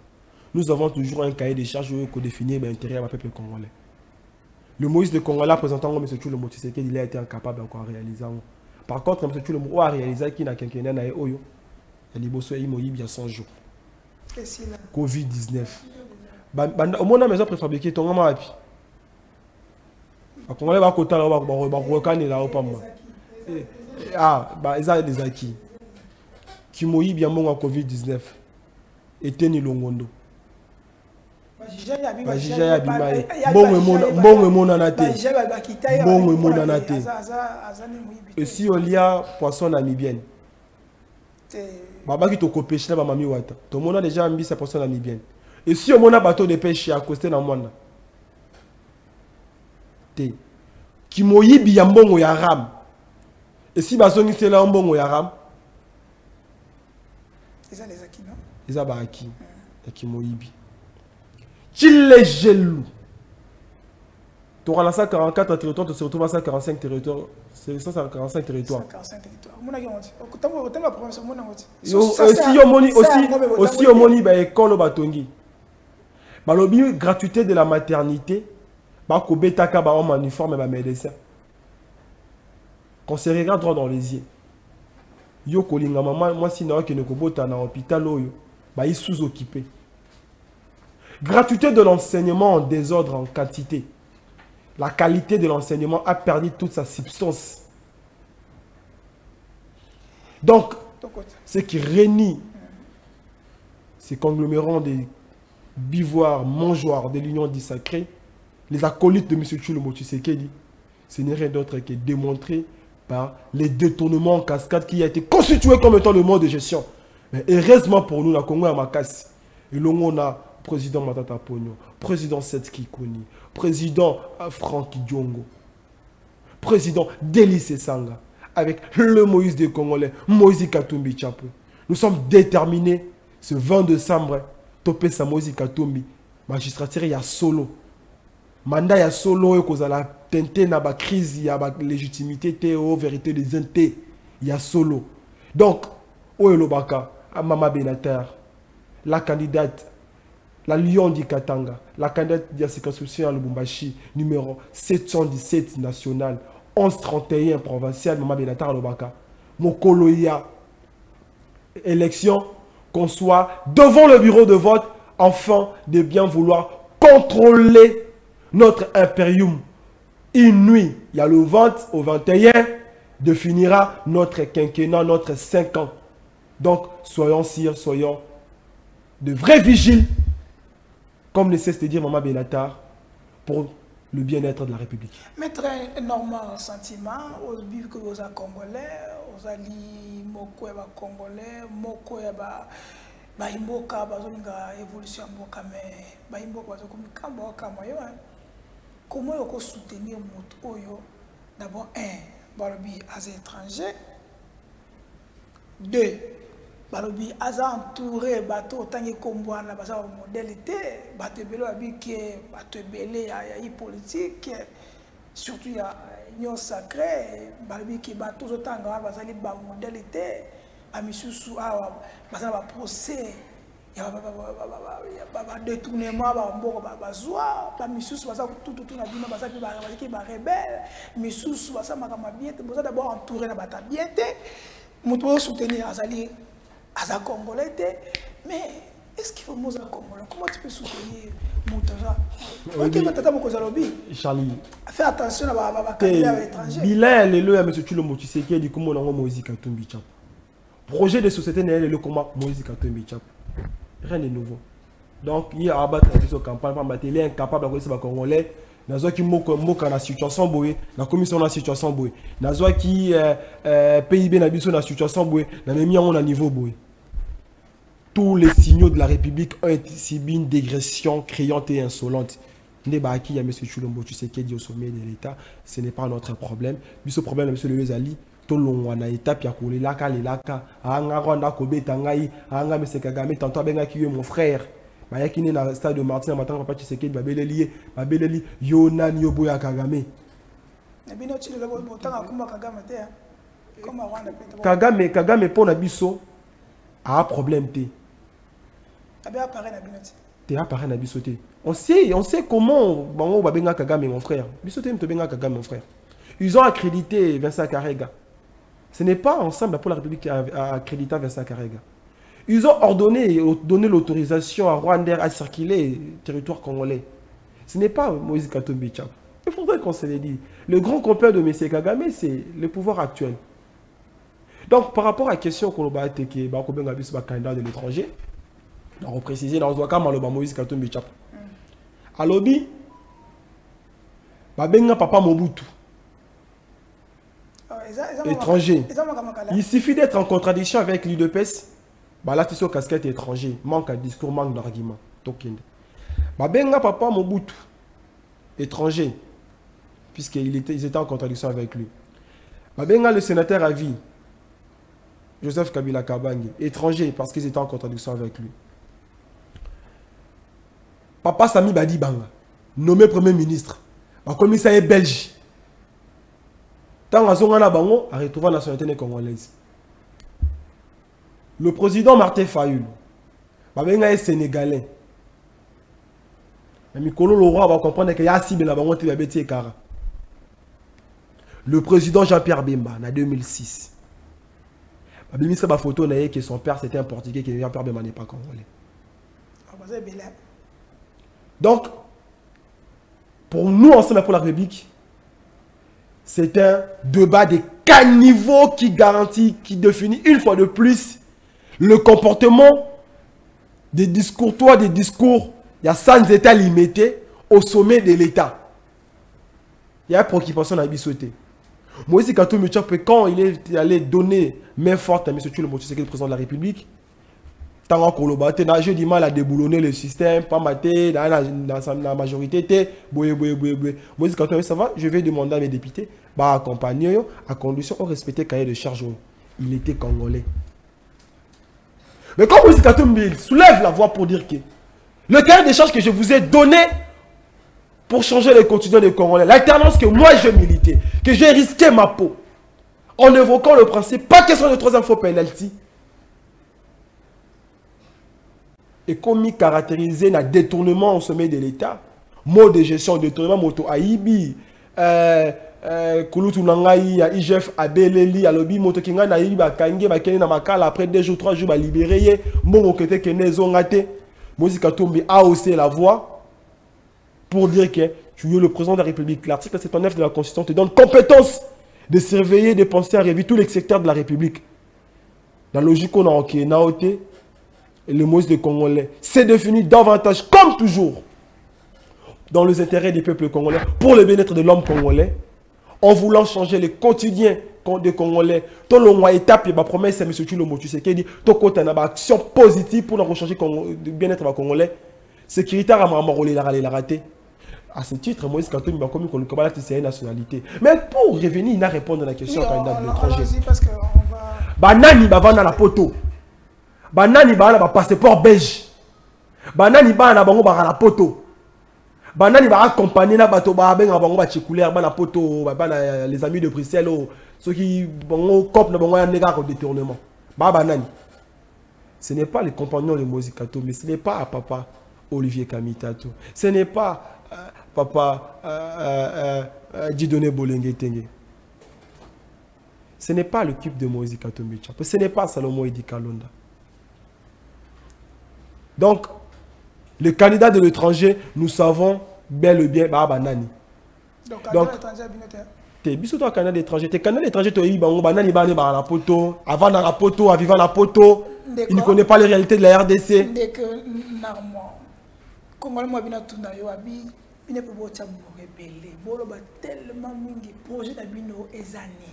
Nous avons toujours un cahier des charges qui définit l'intérêt du peuple congolais. Le Moïse de Congolais présentant M. Tchoulo Motiseke, il a été incapable encore de réaliser. Par contre, M. Tchoulo a réalisé qu'il n'a qu'un quinquennat na oyo. Il y a 100 jours. Covid-19. Au moins, maison préfabriquée, ton gamin a pu. Les Congolais vont côté là, vont reconnaître là, pas moi. Ah, bah ils ont des acquis. Qui mourut bien bon en Covid-19. Était ni longondo. Et si on y a poisson namibienne. Baba qui te copêche là, mami wata. Tout le monde a déjà mis sa poisson namibienne. Et si on a un bateau de pêche à côté dans le monde, qui moyi biyambongo ya ram. Et si bazongi c'est là un bon yaram, ils ont les acquis, non? Ils ont les acquis. Et qui moyi bi. Chile gelou. Tu auras 144 territoires, tu te retrouves à 145 territoires. C'est 145 territoires. 145 territoires. Aussi au moni ba école batongi. Balobi gratuité de la maternité. Ba ko betaka ba en uniforme ba médecin. Quand c'est regarde droit dans les yeux. Yo kolinga maman moi si na ke ne ko bota na hôpital oyo ba yi sous-occupé. Gratuité de l'enseignement en désordre en quantité. La qualité de l'enseignement a perdu toute sa substance. Donc, ce qui réunit ces conglomérants des bivoirs, mangeoires de l'Union dit sacrée, les acolytes de M. Tchoulo Motiseke, ce n'est rien d'autre que démontré par les détournements en cascade qui a été constitué comme étant le mode de gestion. Mais heureusement pour nous, la Congo a Makassi. Et là, on a président Matata Pogno, président Setski Koni, président Franck Diongo, président Délice Sanga, avec le Moïse des Congolais, Moïse Katumbi Tchapo. Nous sommes déterminés, ce 20 décembre, topé sa Moïse Katumbi, magistrature, il y a solo. Mandat, il y a solo, il y a la tente, na ba crise, il y a la légitimité, théo, vérité des intés, il y a solo. Donc, Oelo Baka, Mama Benater, la candidate, la Lyon du Katanga, la candidate de la circonscription à Lubumbashi, numéro 717 national, 1131 provincial, Mama Benatar Lobaka. Mokoloya, élection, qu'on soit devant le bureau de vote, afin de bien vouloir contrôler notre impérium. Une nuit, il y a le 20 au 21, définira notre quinquennat, notre 5 ans. Donc, soyons sires, soyons de vrais vigiles, comme ne cesse de dire Maman Benatar, pour le bien-être de la République. Mettre un énorme sentiment aux vivres que vous êtes Congolais, aux alliés, Moko et Congolais, Moko et Baimboka, Bazonga, évolution Mboka, mais Baimboka, Bazonga, comment vous soutenir Moto? D'abord, Balobi à étranger. 2. Balobi aza entouré bateau tant que comboana basa modalité bateau belé abiki bateau belé ya politique surtout ya union sacrée balobi ki bateau zotanga basa li ba modalité amisusu awa basa ba procès ya ba détournement ba mboko ba zwa ba misusu basa tout na bino basa ki ba rebelle misusu basa makama bien boza d'abord entouré na bata bien té moto soutenir azali à Congolais, mais est-ce qu'il faut nous en Congolais? Comment tu peux soutenir Moutaja? Charlie, fais attention à la candidat étranger. Bilan, le M. Tchoulo Motiseke dit comment on a Moïse Katumbi Tchapo. Projet de société n'est le comment Moïse Katumbi Tchapo. Rien de nouveau. Donc, il y a abattu sur campagne, il est incapable de reconnaître les Congolais. Nazwa qui moka na situation boye, na commission na situation boye. Nazwa qui PIB na biso na situation boye, na même on a niveau boye. Tous les signaux de la République ont été subis une dégression criante et insolente. Ndebaki ya M. Tshilombo Tshisekedi au sommet de l'État, ce n'est pas notre problème. Ce problème M. Le Zali, tout le monde a étape ya koule laka le laka, anga Rwanda kobeta ngai, anga M. Kagame tantôt benga ki mon frère. Baya qui na le stade de Martin matin papa Tshisekedi babeleli yonan yoboya Kagame. Kagame pour na biso a problème té. On sait comment Babenga Kagame mon frère. Kagame mon frère. Ils ont accrédité Vincent Karega. Ce n'est pas ensemble pour la République qui a accrédité Vincent Karega. Ils ont donné l'autorisation à Rwanda à circuler le territoire congolais. Ce n'est pas Moïse Katumbi Tchap. Il faudrait qu'on se le dise. Le grand compère de M. Kagame, c'est le pouvoir actuel. Donc, par rapport à la question qu'on a été candidat de l'étranger, on va préciser dans le Moïse Katumbi Tchap. À l'objet, Babenga Papa Mobutu, étranger. Il suffit d'être en contradiction avec l'UDPS. Là, tu es sur casquette étranger. Manque de discours, manque d'argument. Babenga Papa Mobutu, étranger, puisqu'ils étaient en contradiction avec lui. Babenga le sénateur à vie, Joseph Kabila Kabange, étranger, parce qu'ils étaient en contradiction avec lui. Papa Sami Badi Banga, nommé Premier ministre, commissaire belge. Tant à Zongana Bango, a retrouvé la nationalité congolaise. Le président Martin Fayoul, Babenga est sénégalais. Mais Mikolo Laurent va comprendre qu'il y a 6 000 Bango Tibabeti Kara. Le président Jean-Pierre Bemba, en 2006. Il y a une photo que son père c'était un portugais, que Jean-Pierre Bemba n'est pas congolais. Donc, pour nous, ensemble pour la République, c'est un débat de caniveau qui garantit, qui définit une fois de plus le comportement des discours, des discours, il y a sans état limité au sommet de l'État. Il y a une préoccupation à Bissoté. Moïse Katumbi Tchap, quand il est allé donner main forte à M. Tshilombo Tshisekedi, le président de la République, tant que j'ai du mal à déboulonner le système, pas maté, dans la majorité, Moïse Katumbi, ça va, je vais demander à mes députés, accompagner, à condition de respecter le cahier de charge. Il était congolais. Mais quand Moïse Katumbi soulève la voix pour dire que le cahier de charge que je vous ai donné pour changer les quotidiens des Congolais, l'alternance que moi j'ai milité, que j'ai risqué ma peau, en évoquant le principe, pas question de 3 faux penalty, et comme il caractérisé un détournement au sommet de l'État, mode de gestion, détournement, moto Aïbi, Kulutu Nangaï, IGF, Abeleli, Alobi, Moto Kinga, Naïbi, Bakange, Bakene, Namakala, après 2 jours, 3 jours, libéré, Mon Kete, Kene, Zongate, Moïse Katumbi a haussé la voix pour dire que tu es le président de la République. L'article 79 de la Constitution te donne compétence de surveiller, de penser à réviser tous les secteurs de la République. Dans la logique qu'on a en Kénaoté, et le Moïse des Congolais, c'est défini davantage, comme toujours, dans les intérêts des peuples congolais, pour le bien-être de l'homme congolais, en voulant changer les quotidiens des Congolais. Tout le monde étape, il y a promesse à M. Tshilombo Tshisekedi, tout côté une action positive pour changer le bien-être des Congolais. Sécurité à la raté. À ce titre, Moïse Katumbi a commis qu'on le combat la nationalité. Mais pour revenir, il a répondu à la question candidat de l'étranger. Banani va dans la poteau. Banani va dans le passeport belge. Banani va dans la poteau. Banani va accompagner na bato ba benga bango ba tchikouleur ba na poto ba les amis de Bruxelles ceux qui bango cop na bango ya nega au détournement. Banani. Ce n'est pas les compagnons de Moïse Katumbi, ce n'est pas papa Olivier Kamitato. Ce n'est pas papa Dieudonné Bolenge Tengue. Ce n'est pas l'équipe de Moïse Katumbi. Ce n'est pas Salomon Edi Kalonda. Donc, le candidat de l'étranger, nous savons bel et bien Banani. Donc, tu es un candidat d'étranger. Tu es candidat d'étranger, tu es Banani Bani la poto, avant dans la poto, à vivant la poto. Il ne connaît pas les réalités de la RDC. bino pe botya rebelle boloba tellement mingi projet na bino ezani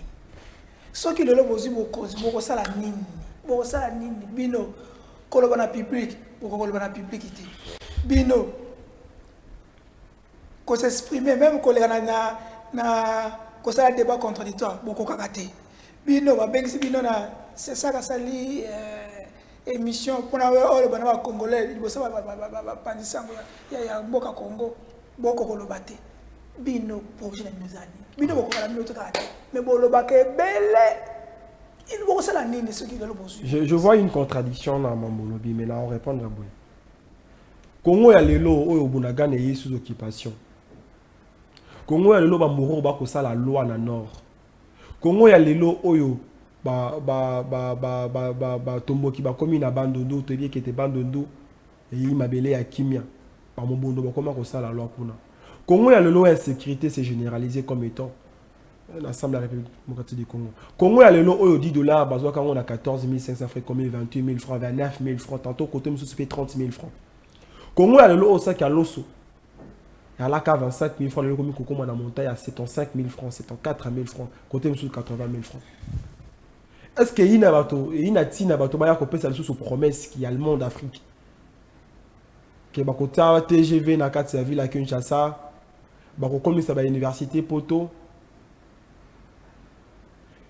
soki lelo bozwi bokozi bokosala nini bino koloba na public bokoloba na public te bino ko s'exprimer même koleka na kosala débat contradictoire bokokaka te bino babengisi bino na c'est ça kasali émission pour oyo bana ba congolais liboso bapandisango ya mboka Congo boko koloba te bino projet na mizani bino bokokala bino tokala te mais bolobaka ebele il bokosala nini soki lelo bozwi je vois une contradiction dans Mambolobi mais là on répondra boy Congo ya lelo oyo bunagane yi sous occupation Congo ya lelo ba moro ba kosala loi na nord Congo ya lelo oyo tomboki ba komi na bandondo to bien que te bandondo et il mabele ya kimia par mon bondo ba comment ça la loi kuna Congo ya lelo insécurité c'est généralisé comme étant l'ensemble de la République démocratique du Congo Congo ya lelo oyo $10 bazoka on a 14 500 francs comme 28 000 francs 29 000 francs tantôt côté monsieur fait 30 000 francs Congo ya lelo osa ka loso ya la ka 25 000 francs le komi kokoma na montagne à 75 000 francs 74 000 francs côté monsieur 80 000 francs. Est-ce qu'il y a tina bato baya ko pesa sous promesse qui a le monde d'Afrique que ba kota TGV na kati ya ville à Kinshasa ba ko komisa ba université poto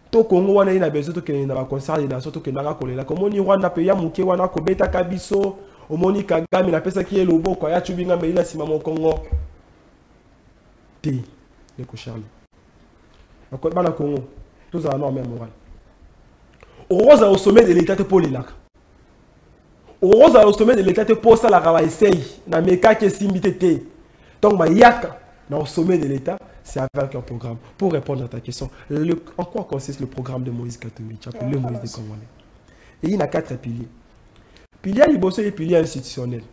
to Congo wana ina besoin to ke na ba concert na soto ke na kolela comme ni Rwanda pe ya muke wana ko beta kabiso omoni Kagame na pesa ki elobo ko ya chubinga me ina sima mo Congo te le ko Charlie ko bana Congo tous en norme moral Rose au sommet de l'État pour l'Irak. Rose au sommet de l'État pour ça la rava essaye. Na meka ke simbité. Donc ma yaka au sommet de l'État, c'est avec un programme. Pour répondre à ta question, en quoi consiste le programme de Moïse Katumbi, le Moïse des Congolais? Et il y a 4 piliers. Pilier liboso et pilier institutionnel.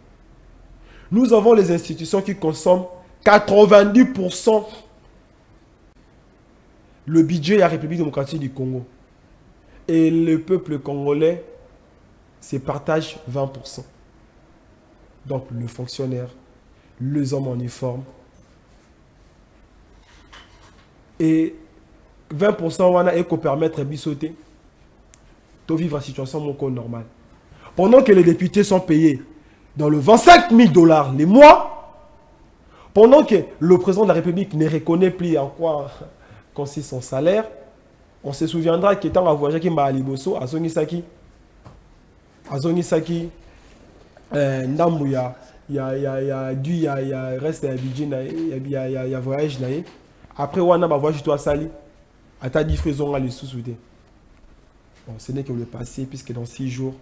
Nous avons les institutions qui consomment 90% le budget de la République démocratique du Congo. Et le peuple congolais se partage 20%. Donc le fonctionnaire, les hommes en uniforme. Et 20% wana eko permettre bisoter de vivre en situation normale. Pendant que les députés sont payés dans le 25 000 $ les mois, pendant que le président de la République ne reconnaît plus en quoi consiste son salaire, on se souviendra qu'étant à voyager qui m'a à Liboso, à Zongisaki, Ndambouya, il y a reste à Abidjan, il y a voyage. Après, on a voyage toi Sali, à ta diffusion à les sous-souder. Bon, ce n'est que le passé, puisque dans 6 jours,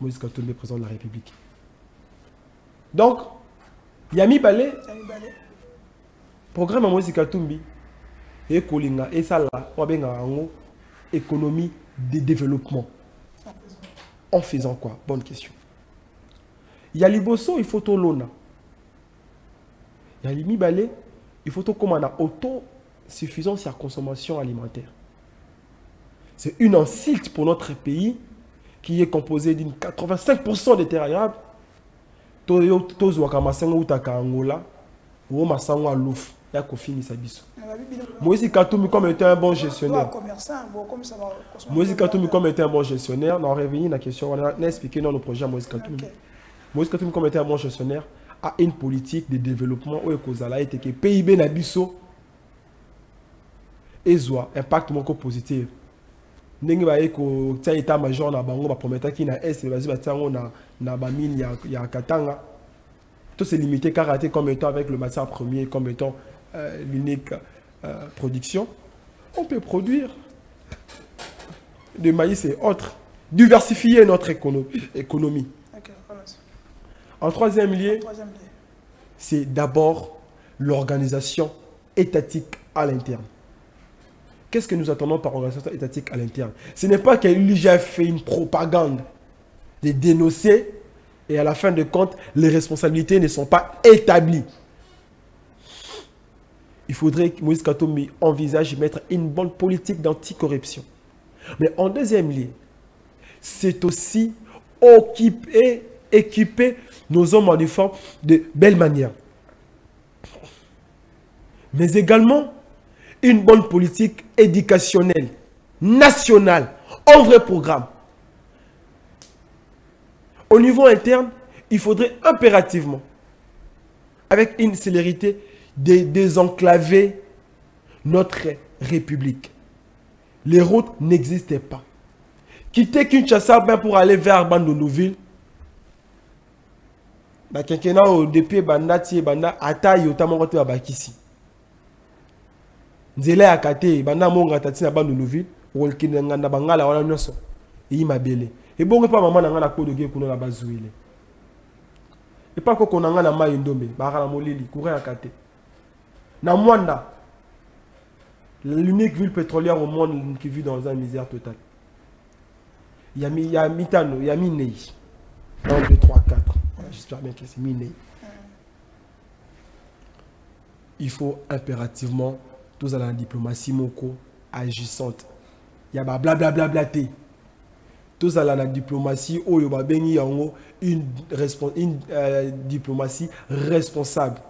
Moïse Katumbi est président de la République. Donc, Yami Balé, programme à Moïse Katumbi. Et Kolinga, et ça là, on a une économie de développement. En faisant quoi? Bonne question. Il y a Liboso, il faut tout l'ona. Il y a Limi Balé, il faut tout comme on a autosuffisance à consommation alimentaire. C'est une insulte pour notre pays qui est composé d'une 85% des terres arables. Tous Wakamasango ou Angola, ou Masango Louf. Moïse Katumbi comme étant un bon gestionnaire. Moïse Katumbi comme étant un bon gestionnaire. On a revenu à la question, on a expliqué dans le projet Moïse Katumbi. Moïse Katumbi comme étant un bon gestionnaire a une politique de développement où il a été que PIB Nabiso et Zoa impact mon positif. Nengi ba eko tia état major na bango ba promettre ki na est vas-y ba tia na ba mine ya Katanga. Tout c'est limité karaté comme étant avec le matière premier comme étant l'unique production. On peut produire de maïs et autres, diversifier notre économie. Okay, en troisième lieu, c'est d'abord l'organisation étatique à l'interne. Qu'est-ce que nous attendons par organisation étatique à l'interne? Ce n'est pas que l'IGF fait une propagande de dénoncer et à la fin de compte, les responsabilités ne sont pas établies. Il faudrait que Moïse Katumbi envisage de mettre une bonne politique d'anticorruption. Mais en deuxième lieu, c'est aussi équiper nos hommes en uniforme de belle manière. mais également une bonne politique éducationnelle, nationale, un vrai programme. Au niveau interne, il faudrait impérativement, avec une célérité, désenclaver notre République. Les routes n'existaient pas. Quitter Kinshasa pour aller vers Bandunuville, depuis Bandati, Banda, Ataï, Otamote, Abakisi. Nzela ya kate, Banda Monga Tatina Bandunuville, Wolkinanga Bangala, Wala Nyoso, et Mabele. Et bon, pas maman n'a pas de guerre pour la bazouille. Et pas qu'on a un maille d'ombe, Barala Molili, courir à kate. Na Mwanda, l'unique ville pétrolière au monde qui vit dans une misère totale. Il y a Mitano, il y a Minei. 1, 2, 3, 4. J'espère bien que c'est Minei. Il faut impérativement, tous à la diplomatie moko agissante. Il y a blablabla. Tous à la diplomatie, une diplomatie responsable.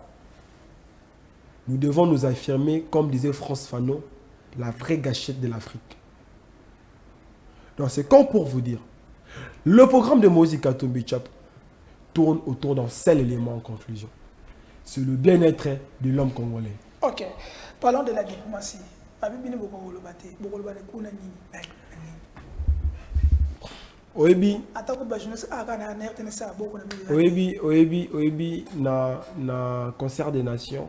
Nous devons nous affirmer, comme disait France Fanon, la vraie gâchette de l'Afrique. Donc c'est comme pour vous dire, le programme de Moïse Katumbi Tshapa tourne autour d'un seul élément en conclusion. C'est le bien-être de l'homme congolais. Ok. Parlons de la diplomatie. Oebi, na concert des nations,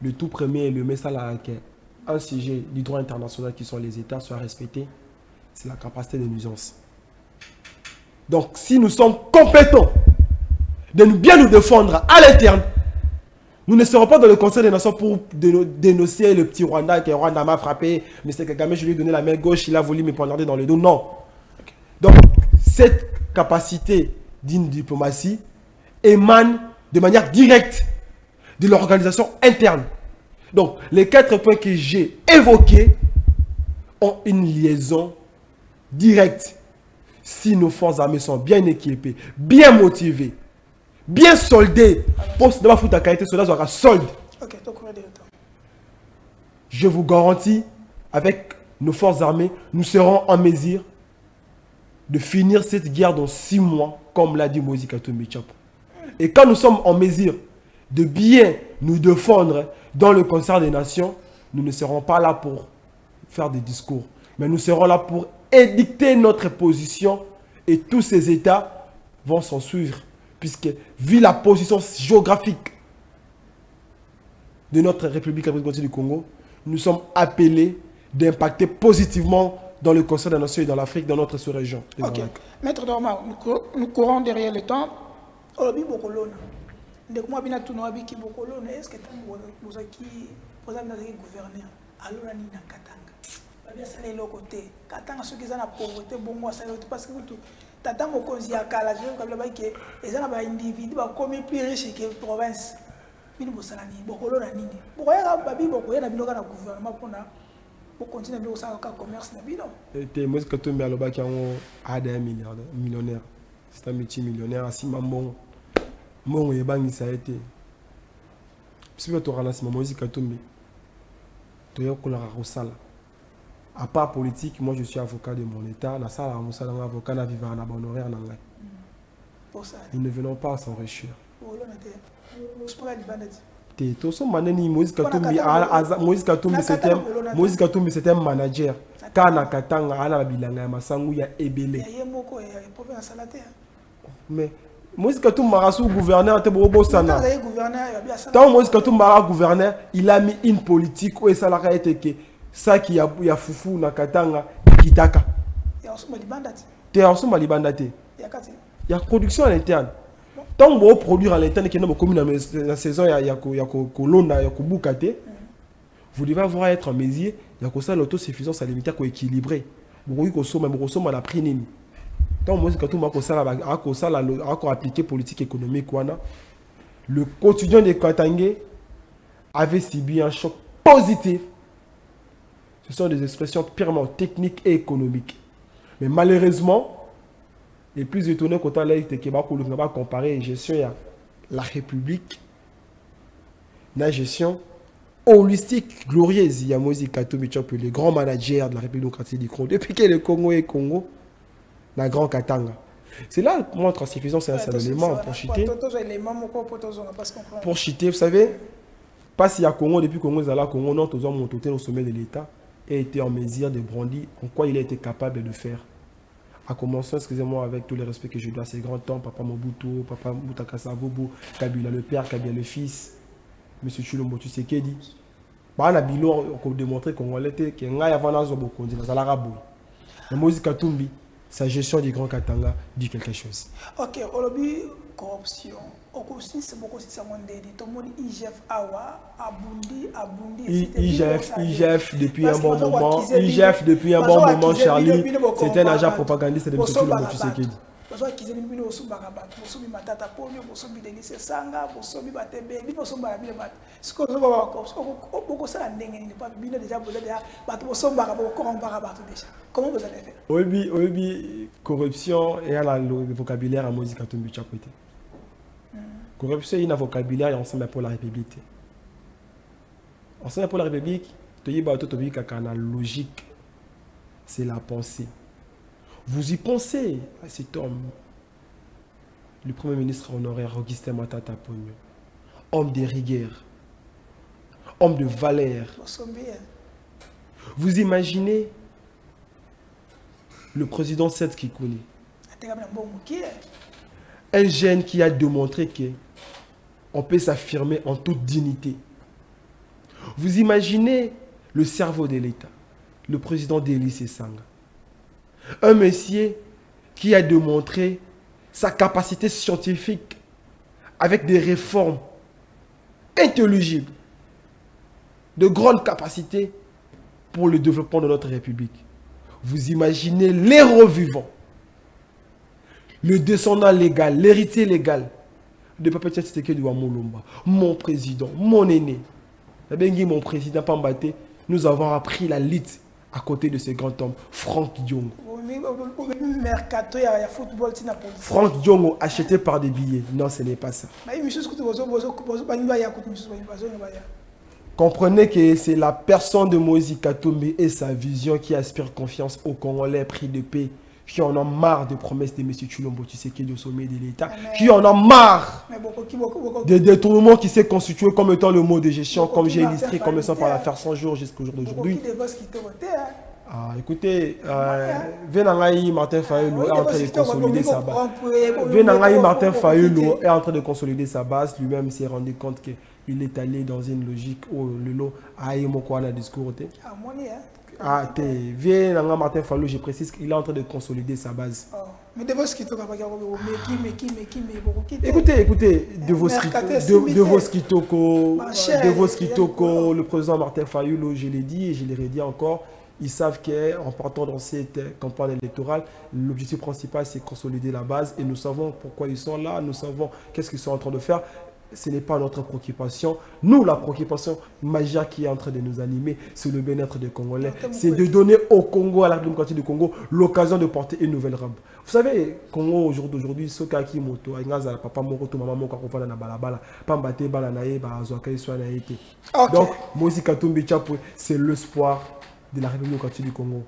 le tout premier et le message à un sujet du droit international qui sont les États soient respectés, c'est la capacité de nuisance. Donc, si nous sommes compétents de bien nous défendre à l'interne, nous ne serons pas dans le Conseil des Nations pour dénoncer le petit Rwanda qui Rwanda m'a frappé, mais c'est Kagame, je lui ai donné la main gauche, il a voulu me poignarder dans le dos. Non. Okay. Donc, cette capacité d'une diplomatie émane de manière directe de l'organisation interne. Donc, les 4 points que j'ai évoqués ont une liaison directe. Si nos forces armées sont bien équipées, bien motivées, bien soldées, pour se foutre la qualité, cela sera solde. Je vous garantis, avec nos forces armées, nous serons en mesure de finir cette guerre dans 6 mois, comme l'a dit Moïse Katumbi Tshapa. Et quand nous sommes en mesure de bien nous défendre dans le concert des nations, nous ne serons pas là pour faire des discours, mais nous serons là pour édicter notre position et tous ces États vont s'en suivre, puisque vu la position géographique de notre République du Congo, nous sommes appelés d'impacter positivement dans le concert des nations et dans l'Afrique, dans notre sous-région. Ok. Maître Dorma, nous courons derrière le temps. Est-ce que vous avez gouverneur c'est le côté katanga ceux qui sont la pauvreté bongo parce que tata mokonzi ya kala je comme là que les gens ba individu ba comme plus riche que province bino bosala ni bokolo na nini bokoya babi bokoya na bino kana gouvernement pona pour continuer à faire un commerce na bino et moi que tu me aloba qui ont ada millionnaire c'est un métier millionnaire asi mambo mon yebangi ça a été si tu auras la Moïse Katumbi tu ya kola rosala. À part politique, moi je suis avocat de mon état. Na sala musala avocat na vivre na bon horaire na ngai. Nous ne venons pas s'enrichir. Tout ce maneni Moïse Katumbi c'était un manager. Kana katanga ala bilanga masangu ya ebele. Mais Moïse Katumbi marasu gouverneur te bobo sana. Tant Moïse Katumbi mara gouverneur, il a mis une politique où ça la été que ça qui a fufu na katanga kitaka. Te ensemble libandate. Il y a production à l'interne. Tant que vous produire à l'interne qui est dans la saison il y a kolona il y a kubukate. Vous devez avoir être en mesure il y a que ça l'autosuffisance alimentaire ko équilibré. Vous consomme à la prix nini. Tant moi que tout ma ko ça appliquer politique économique wana. Le quotidien de Katangé avait subi un choc positif. Ce sont des expressions purement techniques et économiques. Mais malheureusement, les plus étonnants quand on a comparé la gestion à la République, la gestion holistique, glorieuse. Il y a Moïse Katumbi Tshombe, le grand manager de la République démocratique du Congo. Depuis que le Congo est Congo, la Grand Katanga. C'est là, moi, transfusion, c'est un seul élément pour chiter. Pour chiter, vous savez, pas s'il y a Congo, depuis Congo, il y a Congo, non, tous ont au sommet de l'État et été en mesure de brandir en quoi il a été capable de faire. À commencer, excusez-moi, avec tout le respect que je dois à ces grands temps, Papa Mobutu, Papa Mutakasa Bobo, Kabila le père, Kabila le fils, M. Tshilombo Tshisekedi. On a démontré qu'on était que nous avons beaucoup de choses. Mais Moïse Katumbi, sa gestion du Grand Katanga dit quelque chose. Ok, aujourd'hui, corruption. Aussi, c'est beaucoup de ça. Tout le monde, IGF, Awa, Abundi. IGF depuis un bon moment. IGF depuis un bon moment, Charlie. C'est un agent propagandiste de M. Tshilombo Tshisekedi. Comment vous allez faire? Oui, corruption et à le vocabulaire à Moïse Katumbi Tshombe. Corruption et un vocabulaire ensemble pour la République. Ensemble pour la République, la logique, c'est la pensée. Vous y pensez à cet homme, le Premier ministre honoraire Augustin Matata Ponyo, homme de rigueur, homme de valeur. Vous imaginez le président Seth Kikouni, un jeune qui a démontré qu'on peut s'affirmer en toute dignité. Vous imaginez le cerveau de l'État, le président Délice Sanga. Un monsieur qui a démontré sa capacité scientifique avec des réformes intelligibles, de grandes capacités pour le développement de notre République. Vous imaginez l'héros vivant, le descendant légal, l'héritier légal de Papa Tshisekedi Wamolomba, mon président, mon aîné, mon président Pambaté, nous avons appris la lutte à côté de ce grand homme, Franck Diongo. Franck Diongo acheté par des billets. Non, ce n'est pas ça. Comprenez que c'est la personne de Moïse Katumbi et sa vision qui aspire confiance aux Congolais pris de paix, qui en ont marre des promesses de M. Tshilombo Tshisekedi au sommet de l'État, qui en ont marre des détournements qui s'est constitué comme étant le mot de gestion, comme j'ai illustré, commençant par l'affaire 100 jours jusqu'au jour d'aujourd'hui. Ah, écoutez, Venangaï Martin Fayulu est en train de consolider sa base. Venangaï Martin Fayulu est en train de consolider sa base. Lui-même s'est rendu compte qu'il est allé dans une logique où le lot a eu mon discours. Ah, Venangaï Martin Fayulu, je précise qu'il est en train de consolider sa base. Écoutez, de vos skitoko, le président Martin Fayulu, je l'ai dit et je l'ai redit encore. Ils savent qu'en partant dans cette campagne électorale, l'objectif principal, c'est consolider la base. Et nous savons pourquoi ils sont là, nous savons qu'est-ce qu'ils sont en train de faire. Ce n'est pas notre préoccupation. Nous, la préoccupation majeure qui est en train de nous animer, c'est le bien-être des Congolais. C'est de donner au Congo, à la démocratie du Congo, l'occasion de porter une nouvelle robe. Vous savez, Congo aujourd'hui, ce cas qui moto, papa moroto, maman moko akofana na balabala, pambate balanaye, bazwaka soit naïté. Donc, Moïse Katumbi Tshombe, c'est l'espoir de la République démocratique du Congo.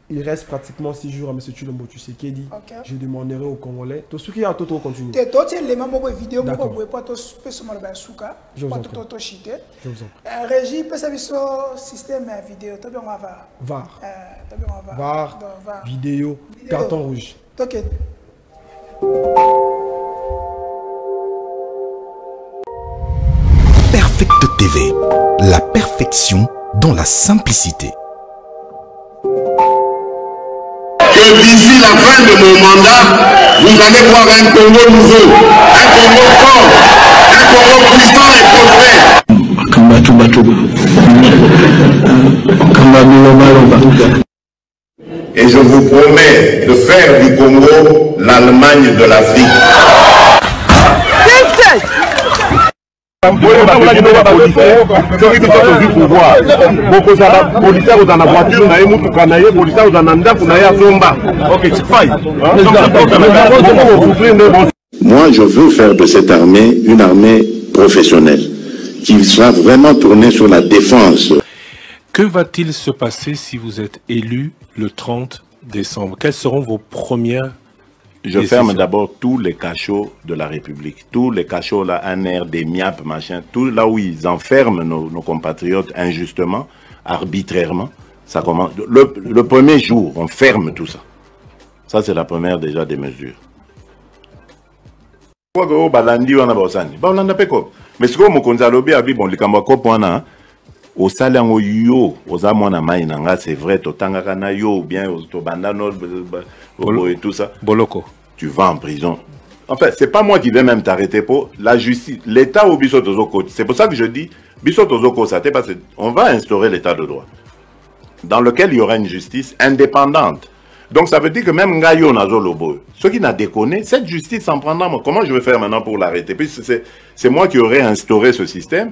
Il reste pratiquement 6 jours à M. Tshilombo Tshisekedi. Je demanderai aux Congolais. Tout ce qui a tout continuer. Je vous en prie. Régie, peut savoir système vidéo. VAR, vidéo, carton rouge. Perfect TV, la perfection dans la simplicité. Que d'ici la fin de mon mandat, vous allez voir un Congo nouveau, un Congo fort, un Congo puissant et prospère. Et je vous promets de faire du Congo l'Allemagne de l'Afrique. Moi, je veux faire de cette armée une armée professionnelle qu'il soit vraiment tourné sur la défense. Que va-t-il se passer si vous êtes élu le 30 décembre? Quelles seront vos premières Je ferme d'abord tous les cachots de la République. Tous les cachots là, ANR, des MIAP, machin, tout là où ils enferment nos compatriotes injustement, arbitrairement. Ça commence. Le premier jour, on ferme tout ça. Ça, c'est la première déjà des mesures. Mais ce que je veux dire, bon, au salaire yo oza mwana mai nanga c'est vrai totangaka na yo ou bien to bandano et tout ça boloko tu vas en prison. En fait, c'est pas moi qui vais même t'arrêter pour la justice, l'état au biso tozoko. C'est pour ça que je dis biso tozoko ça parce que on va instaurer l'état de droit dans lequel il y aura une justice indépendante. Donc ça veut dire que même Ngayo Nazo Lobo, ceux qui n'a déconné, cette justice s'en prendra. Comment je vais faire maintenant pour l'arrêter? Puis c'est moi qui aurais instauré ce système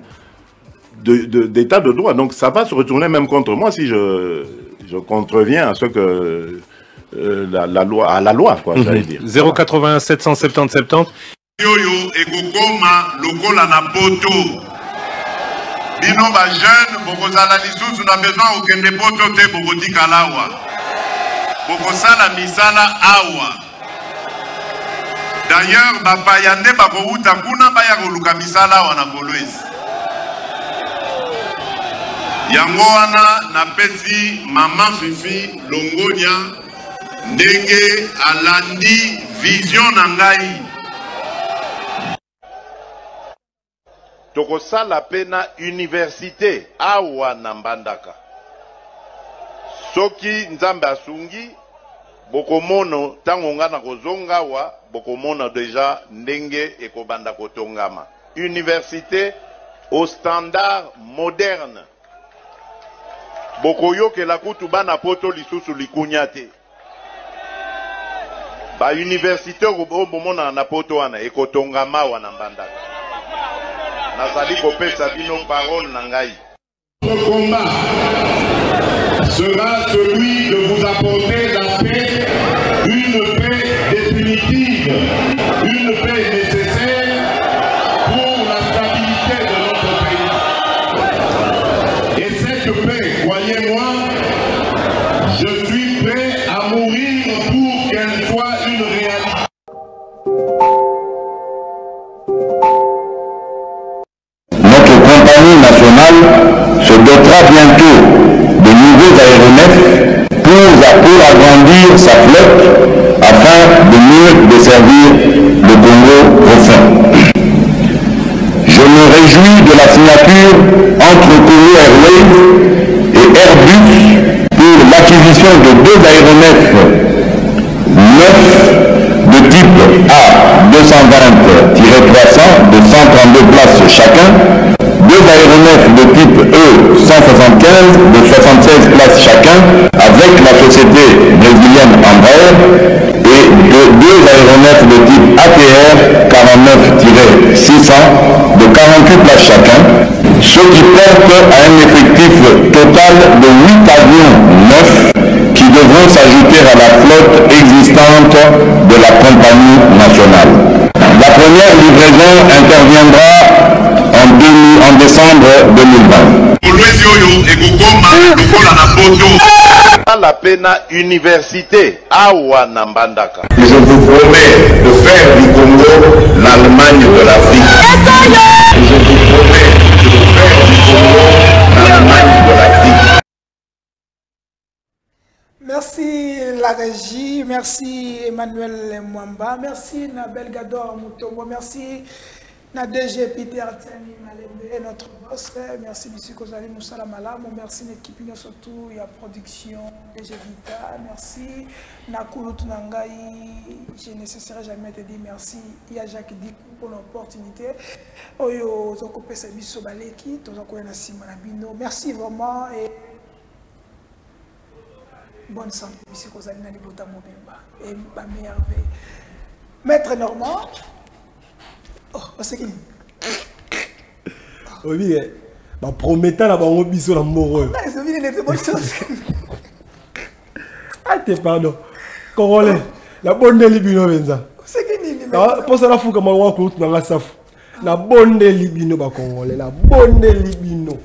d'état de droit. Donc ça va se retourner même contre moi si je contreviens à ce que la loi, quoi, j'allais dire. 081 770 70. Yoyo ekokoma lokola na poto. Bino ba jeune bokozala lisusu na besoin okende poto te bokotika lawa. Bokosala misala awa. D'ailleurs ba payande bakouta kuna baya koluka misala awa na Kolwezi. Yango wana na pesi maman Fifi Longonia ndenge alandi vision na ngai. Tokosala pena université awa na Mbandaka. Soki nzambe asungi bokomono tango nga na kozonga wa bokomono deja ndenge ekobanda kotongama. Université au standard moderne. Bokoyoke la kutu bana poto lisusu likunyate. Ba université bomona na poto wana ekotongama wana Mbandaka. Nazali kopesa bino parole na ngai. Notre combat sera celui de vous apporter la paix, une paix définitive, une paix nécessaire pour la stabilité de notre pays. Et cette paix, croyez-moi, je suis prêt à mourir pour qu'elle soit une réalité. Notre compagnie nationale se dotera bientôt de nouveaux aéronefs pour agrandir sa flotte afin de mieux desservir le Congo profond. Je me réjouis de la signature entre Congo Airways et Airbus pour l'acquisition de 2 aéronefs neufs de type A220-300 de 132 places chacun, 2 aéronefs de type E175 de 76 places chacun avec la société brésilienne Embraer et 2 aéronefs de type ATR 49-600 de 48 places chacun, ce qui porte à un effectif total de 8 avions neufs qui devront s'ajouter à la flotte existante de la compagnie nationale. La première livraison interviendra en décembre 2020. La pena université awa na Mbandaka. Je vous promets de faire du Congo l'Allemagne de l'Afrique. Je vous promets de faire du Congo l'Allemagne de l'Afrique. Merci la régie, merci Emmanuel Mwamba, merci Nabel Gador Moutombo, merci Nadege Peter Tiani Malembe, notre boss, merci M. Kozali Moussala Malam, merci l'équipe surtout, il y a production, DG Vita, merci Nakulu Tunangai, je ne cesserai jamais de dire merci, il y a Jacques Dikou pour l'opportunité, Oyo Zokope Sabiso Baleki, Tozoko Yanasima Nabino, merci vraiment et bonne santé, M. Kozali Nani Bota Mobimba, et ma merveille. Maître Normand, oh, c'est qui? Oui, ma promettant la banque biso la moro. Ah, t'es pardon. Congolais, la bonne libino benza. C'est qui? Pour ça la fou comme on voit que tu n'as pas ça. La bonne libino ba congolais, la bonne libino.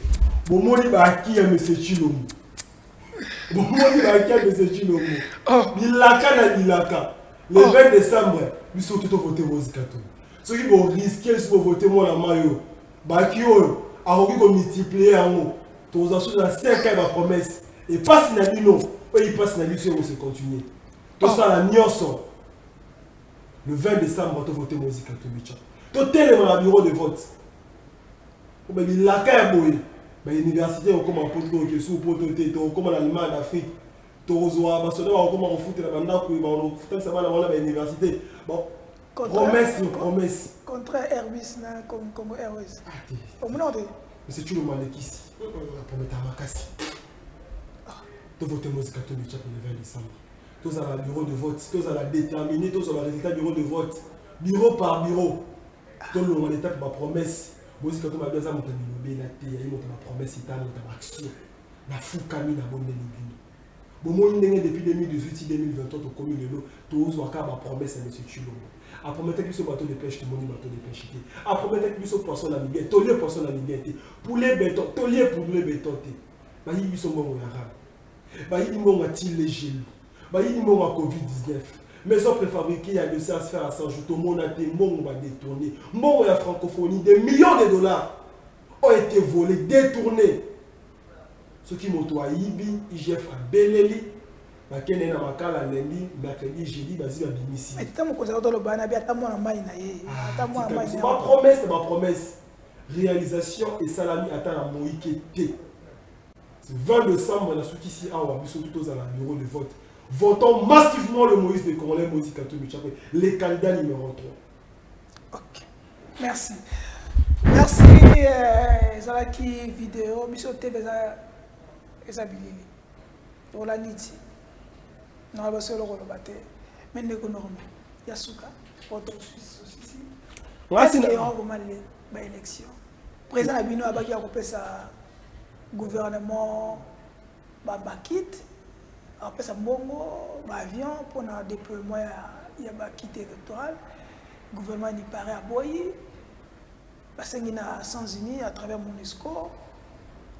Bon moni ba qui est monsieur Chilomo. Bon moni ba qui est monsieur Chilomo. Bilaka na bilaka. Le 20 décembre, nous sommes tout voter Mozikato. Ceux qui vont risquer de voter moi la maillot. Ba qui a envie de multiplier en haut. Tous en sous la 5 ans ma promesse et passe na bino, il passe na bino se continuer. Tout ça la nyonso. Le 20 décembre, on va voter Mozikato Bicha. Tout est dans le bureau de vote. Il y a l'université, on commence à poser des questions, on commence à l'Allemagne, en Afrique. On commence à foot, on commence à l'université. Bon, promesse. Contre Airbus, Congo Airways. C'est tout le monde qui ici. La promesse à Makassi. On va voter Mozikato Bicha pour le 20 décembre. Tous à la bureau de vote, tous à la déterminer, tous à la résultat bureau de vote. Bureau par bureau. Tout le monde étape ma promesse. Moi quand on m'a dit ça, mon ami, ma promesse est ma action. Na fukami na bonne libino. Bon moi depuis 2018-2020 au commune de l'eau, tous ma promesse à monsieur Chilomo. A promettre que ce bateau de pêche, tout le monde bateau de pêche. A promettre que ce poisson la liberté, tout le poisson la liberté. Poulet béton, tout le poulet béton. Bah il sont bons arabe. Bah il m'ont attiré les gilets. Bah il m'ont à Covid-19. Maison préfabriquée, il y a des services à faire à Saint-Jean, mon athée, mon va détourner. Mon la francophonie, des millions de dollars ont été volés, détournés. Ceux qui m'ont à Ibi, IGF à Beleli, ma kene na makala lundi, mercredi, jeudi, basi à Bimissi. Mais tu as mon conseil dans le banabé, attends-moi la maille. Ma promesse, c'est ma promesse. Réalisation et salami attend la moïke T. C'est 20 décembre, on a soutenu ici à Wabiso, tout aux bureau de vote. Votons massivement le Moïse de Congolais, Mozikato Bicha, les candidats numéro 3. Ok, merci. Merci, Zalaki vidéo, Biso TV, Ezabilili. Ola Niti. Non, on va se le rebattre. Mais ne connaissons pas. Yasuka, Porto Suisse aussi. Est-ce qu'il y a une élection? Président Abino Abaki a coupé sa gouvernement Bakit. Après ça, bongo, avion pour un déploiement, il y a un kit électoral. Le gouvernement n'y paraît à Boyi. Parce qu'il y a les Nations-Unies à travers MONUSCO.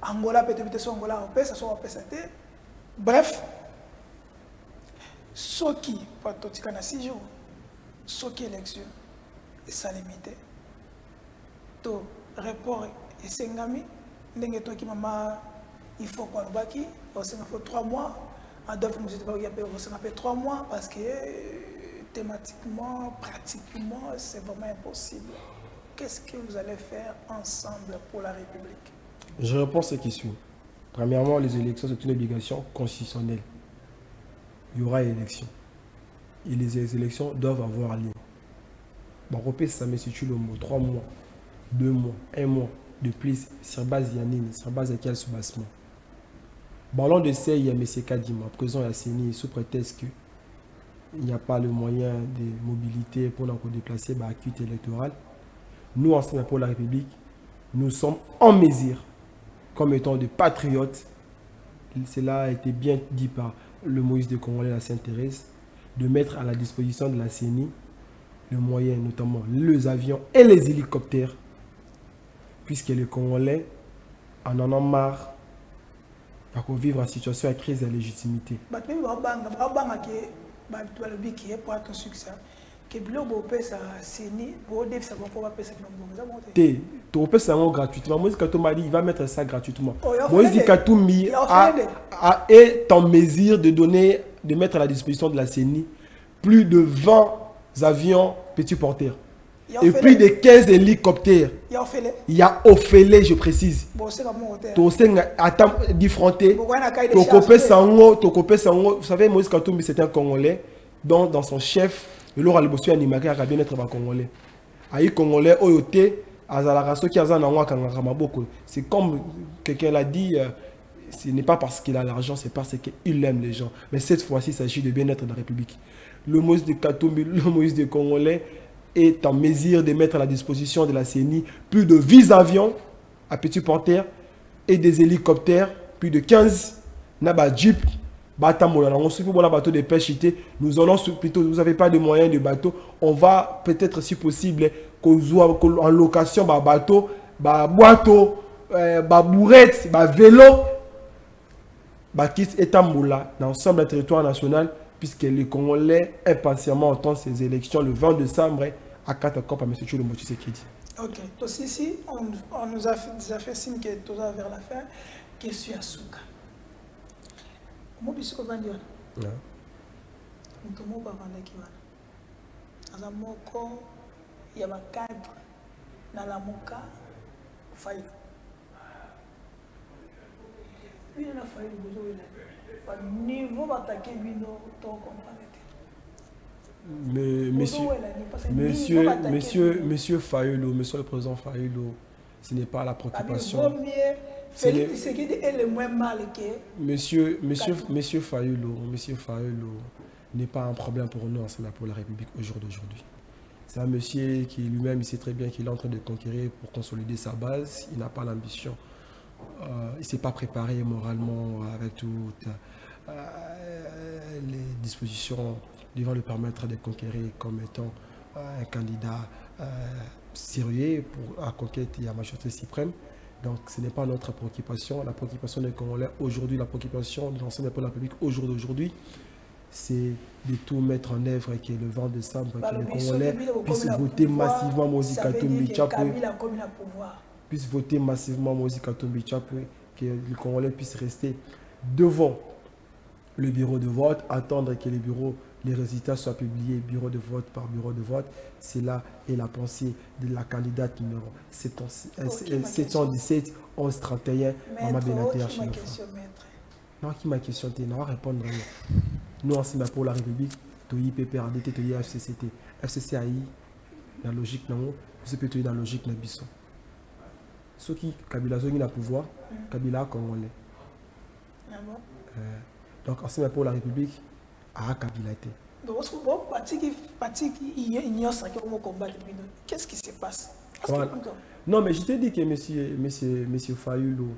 Angola, peut-être Angola, ça soit PSAT. Bref, ce qui, pour tout ce 6 jours, ce qui est élection, et ça limité. Tout rapport et Sengami, il faut qu'on le baki, il faut 3 mois. Adolphe nous a fait 3 mois parce que thématiquement, pratiquement, c'est vraiment impossible. Qu'est-ce que vous allez faire ensemble pour la République? Je réponds à ce qui suit. Premièrement, les élections sont une obligation constitutionnelle. Il y aura élection. Et les élections doivent avoir lieu. Bon, repère ça, mais c'est le mot 3 mois, 2 mois, 1 mois de plus sur base d'Yanine, sur base de quel soubassement. Ballon de C, il y a M. Kadima, présent à CENI, sous prétexte qu'il n'y a pas le moyen de mobilité pour nous déplacer par activité électorale. Nous, en Sénat pour la République, nous sommes en mesure, comme étant des patriotes, cela a été bien dit par le Moïse de Congolais, la Sainte-Thérèse, de mettre à la disposition de la CENI le moyen, notamment les avions et les hélicoptères, puisque les Congolais en ont marre pour vivre en situation de crise de légitimité. Gratuitement. Moïse Katumbi dit il va mettre ça gratuitement. Moïse Katumbi est en mesure de mettre à la disposition de la CENI plus de 20 avions petits porteurs. Et plus de 15 hélicoptères. Il y a Ophélie, je précise. Vous savez, Moïse Katumbi, c'est un Congolais dont dans son chef, il aura le bossu animé à bien être un Congolais. Aïe Congolais, Oyoté, c'est comme quelqu'un l'a dit, ce n'est pas parce qu'il a l'argent, c'est parce qu'il aime les gens. Mais cette fois-ci, il s'agit de bien-être de la République. Le Moïse de Katumbi, le Moïse de Congolais, est en mesure de mettre à la disposition de la CENI plus de 10 avions à petits porteurs et des hélicoptères, plus de 15 Naba Jeep bateau de pêche, nous allons plutôt, vous n'avez pas de moyens de bateau, on va peut-être si possible en location bateau, boiteau, bourrette, vélo, dans l'ensemble du territoire national, puisque les Congolais impatiemment entendent ces élections le 20 décembre à 4 ans par M. Tshilombo Tshisekedi. Ok, donc ici, on nous a fait signe que tout ça vers la fin, question à Souka. Comment est-ce qu'on va dire? Nous sommes pas vendus qui va. Dans un mot, il y a un cadre dans la moka faille. Il y a une faille au niveau d'attaquer bino ton Monsieur Fayulu, monsieur le président Fayulu, ce n'est pas la préoccupation. Monsieur Fayulu n'est pas un problème pour nous ensemble pour la République au jour d'aujourd'hui. C'est un monsieur qui lui-même sait très bien qu'il est en train de conquérir pour consolider sa base. Il n'a pas l'ambition. Il ne s'est pas préparé moralement avec toutes les dispositions devant lui permettre de conquérir comme étant un candidat sérieux pour la conquête de la majorité suprême. Donc ce n'est pas notre préoccupation. La préoccupation des Congolais aujourd'hui, la préoccupation de l'ensemble de la République au jour d'aujourd'hui, c'est de tout mettre en œuvre et que le 20 décembre, que les Congolais puissent voter massivement Moïse Katumbi Tshapwe, puissent voter massivement Moïse Katumbi Tshapwe, que les Congolais puissent rester devant le bureau de vote, attendre que les résultats soient publiés bureau de vote par bureau de vote. C'est là et la pensée de la candidate numéro 717 11 31 Maman Benaté Archinofa. Non, qui m'a question, tu n'as pas répondre. Nous, ensemble pour la République, tu as PPRD, tu as FCCT. FCCI, dans la logique, nous sommes dans la logique de Bisson. Ceux qui Kabila ont le pouvoir, Kabila Congolais. Donc, ensemble pour la République, à Kabila. Donc, qu'est-ce qui se passe? Non, mais je t'ai dit que monsieur Fayulu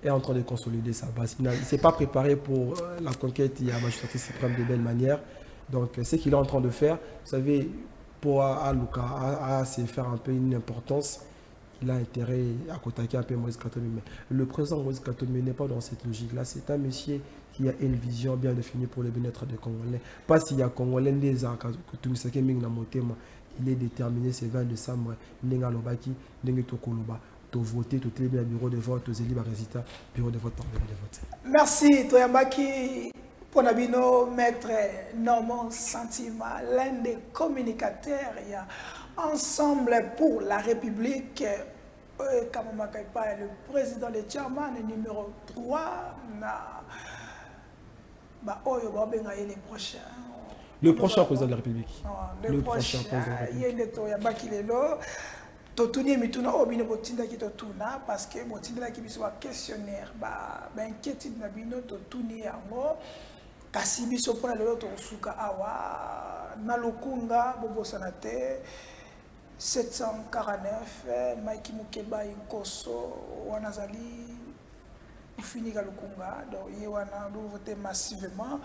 est en train de consolider sa base. Il ne s'est pas préparé pour la conquête il y a la majorité suprême de belle manière. Donc, ce qu'il est en train de faire, vous savez, pour Aluka, se faire un peu une importance, il a intérêt à contacter un peu Moïse Katumbi. Mais le président Moïse Katumbi n'est pas dans cette logique-là. C'est un monsieur qui a une vision bien définie pour le bien-être des Congolais. Pas s'il y a Congolais, il est déterminé ce 20 décembre. Voter, tout le bureau de vote, tous les résultats, bureau de vote par bureau de vote. Merci, Toyambaki Ponabino, maître Normand Sentiment, l'un des communicateurs ensemble pour la République. Kamamakaipa est le président de Tchaman, numéro 3. Le prochain président de la République. Le prochain président de la République. Totuni mituna obino botinda ki totuna parce que botinda ki biso questionnaire ba inquiétude na bino totuni yango kasi biso pona lelo to suka awa na lukunga bobosana te 749 Mike Mukeba Inkoso wanazali ufinika lukunga donc ye wana do voter massivement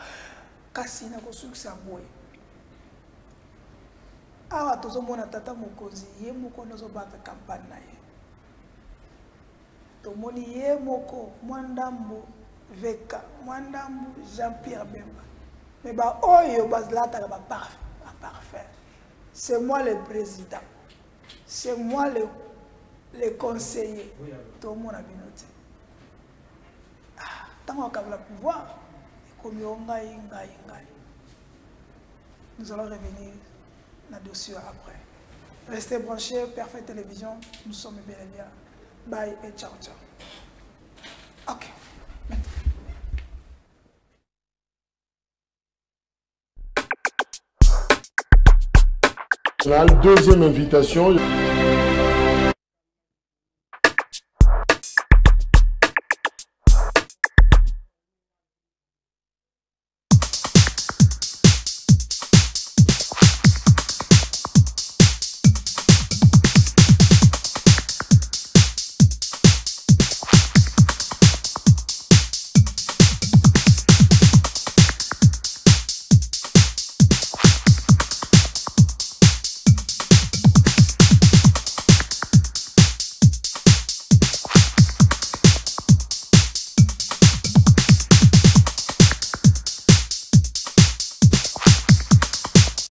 kasi na kosuka sa boy. Awa tozomona tata mokonzi ye moko nozobata campagne na ye tomoni ye moko mwandambu veka mwandambu Jean-Pierre Bemba mais ba oyo bazlataka ba parfait c'est moi le président c'est moi le conseiller tomona binote tango akabla pouvoir ekomi ngai nous allons revenir na dossier après. Restez branchés, Parfait Télévision, nous sommes bien et bien. Bye et ciao, ciao. Ok. La deuxième invitation.